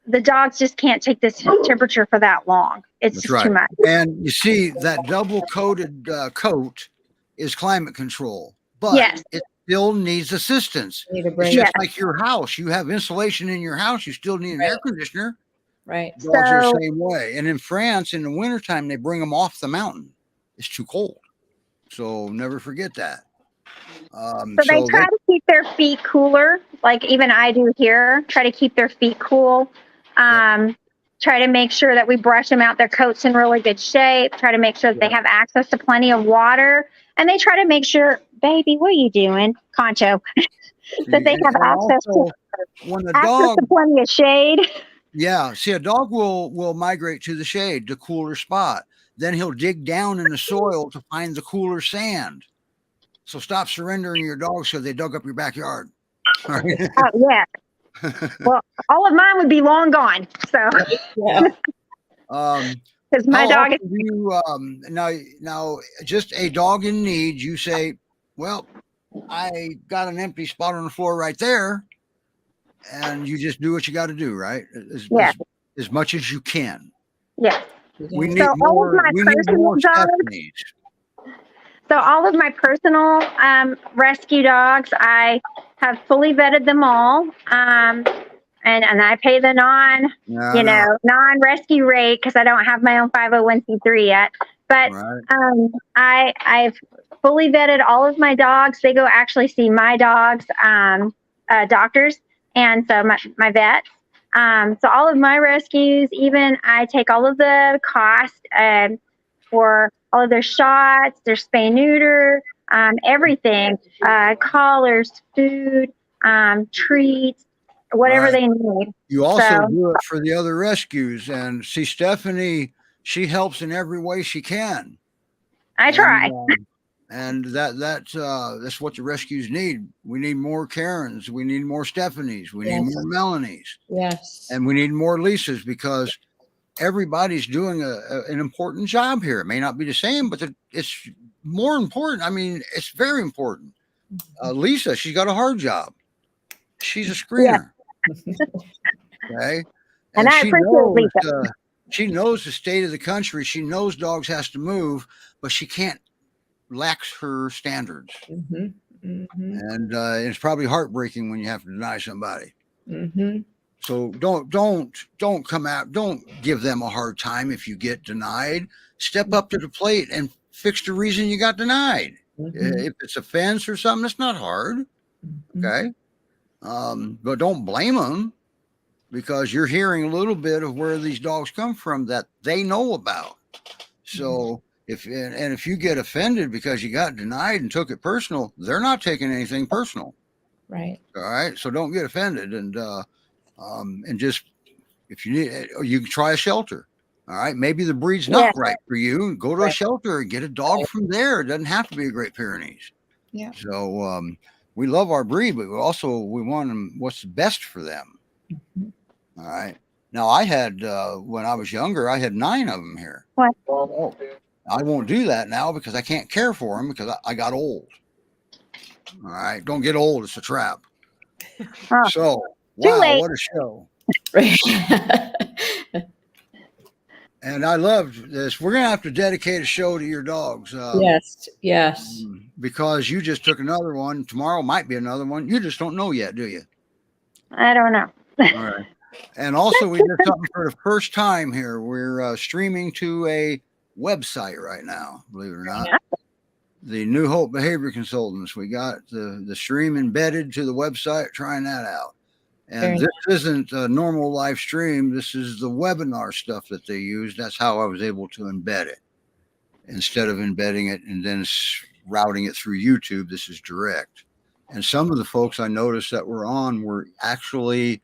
the dogs just can't take this temperature for that long. It's That's just right. too much. And you see, that double coated coat is climate control, but Yes. it still needs assistance. Need a It's break. just like your house. You have insulation in your house. You still need an air conditioner. Right. Dogs are So- the same way. And in France, in the wintertime, they bring them off the mountain. It's too cold. So never forget that. So they try to keep their feet cooler, like even I do here. Try to keep their feet cool. Try to make sure that we brush them out, their coats in really good shape. Try to make sure that they have access to plenty of water, and they try to make sure, baby, what are you doing, Concho? That they have access when the to dog, plenty of shade. yeah, see, a dog will migrate to the shade, the cooler spot. Then he'll dig down in the soil to find the cooler sand. So stop surrendering your dogs so they dug up your backyard. All right. Oh yeah. Well, all of mine would be long gone. So Yeah. because my How dog is often do you, now just a dog in need, you say, well, I got an empty spot on the floor right there, and you just do what you got to do, right? As much as you can. yeah. We need So all of more. my We need personal more dogs- Stephanies. So all of my personal rescue dogs, I have fully vetted them all. and I pay the non-rescue rate because I don't have my own 501c3 yet. But Right. I've fully vetted all of my dogs. They go actually see my dogs, doctors, and so my vets. So all of my rescues, even I take all of the cost for all of their shots, their spay neuter, everything, collars, food, treats, whatever Right. they need. You also So do it for the other rescues, and see Stephanie, she helps in every way she can. I try. And that's what the rescues need. We need more Karens. We need more Stephanies. We need more Melanies. Yes. And we need more Lisas, because everybody's doing an important job here. It may not be the same, but it's more important. I mean, it's very important. Lisa, she's got a hard job. She's a screener. Okay. And I she appreciate knows, Lisa. she knows the state of the country. She knows dogs has to move, but she can't lax her standards. And it's probably heartbreaking when you have to deny somebody. So don't come out. Don't give them a hard time if you get denied. Step up to the plate and fix the reason you got denied. If it's a fence or something, it's not hard. Okay. But don't blame them, because you're hearing a little bit of where these dogs come from that they know about. So if you get offended because you got denied and took it personal, they're not taking anything personal. Right. All right. So don't get offended, and just, if you need, you can try a shelter. All right. Maybe the breed's not right for you. Go to a shelter and get a dog from there. It doesn't have to be a Great Pyrenees. Yeah. So we love our breed, but we want them what's best for them. All right. Now I had when I was younger, I had 9 of them here. What? Oh, I won't do that now because I can't care for them because I got old. All right. Don't get old. It's a trap. Oh, So, wow, what a show. And I loved this. We're going to have to dedicate a show to your dogs. Yes. Because you just took another one. Tomorrow might be another one. You just don't know yet, do you? I don't know. All right. And also, we did something for the first time here. We're streaming to a website right now, believe it or not. The New Hope Behavior Consultants. We got the stream embedded to the website, trying that out. And this isn't a normal live stream. This is the webinar stuff that they use. That's how I was able to embed it. Instead of embedding it and then routing it through YouTube, this is direct. And some of the folks I noticed that were on were actually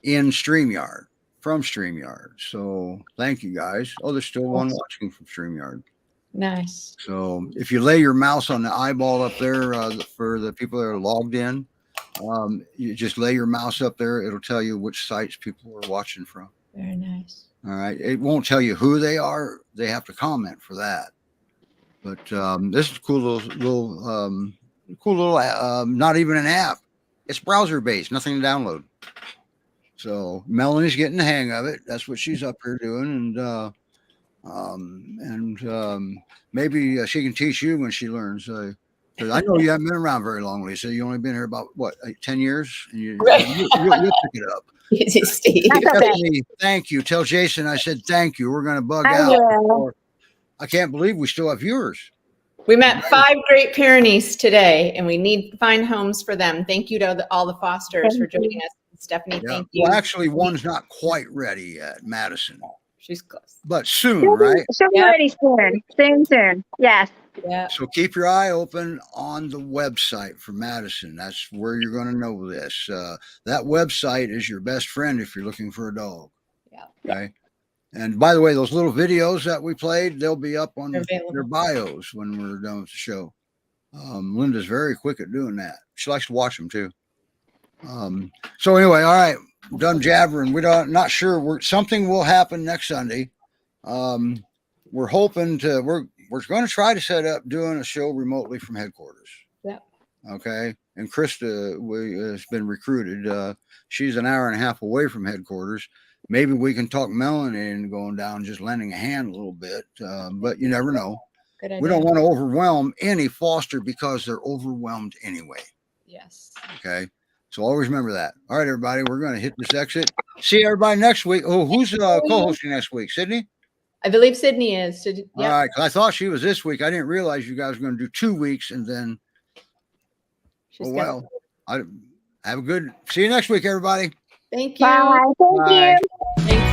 in StreamYard, from StreamYard. So thank you guys. Oh, there's still one watching from StreamYard. Nice. So if you lay your mouse on the eyeball up there for the people that are logged in, you just lay your mouse up there. It'll tell you which sites people are watching from. Very nice. All right. It won't tell you who they are. They have to comment for that. But this is a cool little not even an app. It's browser based, nothing to download. So Melanie's getting the hang of it. That's what she's up here doing. And maybe she can teach you when she learns. Because I know you haven't been around very long, Lisa. You only been here about, 10 years? And you'll pick it up. Easy, Steve. Stephanie, thank you. Tell Jason I said thank you. We're going to bug out. I can't believe we still have viewers. We met 5 Great Pyrenees today, and we need to find homes for them. Thank you to all the fosters for joining us. Stephanie, thank you. Well, actually, one's not quite ready yet, Madison. She's close. But soon, right? She'll be ready soon. Soon. Yes. Yeah. So keep your eye open on the website for Madison. That's where you're going to know this. That website is your best friend if you're looking for a dog. Yeah. Okay. And by the way, those little videos that we played, they'll be up on their bios when we're done with the show. Linda's very quick at doing that. She likes to watch them too. So anyway, all right, done jabbering. Not sure. Something will happen next Sunday. We're hoping we're going to try to set up doing a show remotely from headquarters. Yeah. Okay. And Krista has been recruited. She's an hour and a half away from headquarters. Maybe we can talk Melanie into going down, just lending a hand a little bit. But you never know. Good idea. We don't want to overwhelm any foster because they're overwhelmed anyway. Yes. Okay. So always remember that. All right, everybody, we're going to hit this exit. See everybody next week. Oh, who's co-hosting next week? Sydney? I believe Sydney is. All right, 'cause I thought she was this week. I didn't realize you guys were going to do 2 weeks and then. She's well, I have a good. See you next week, everybody. Thank you. Bye. Thank Bye. you. Thank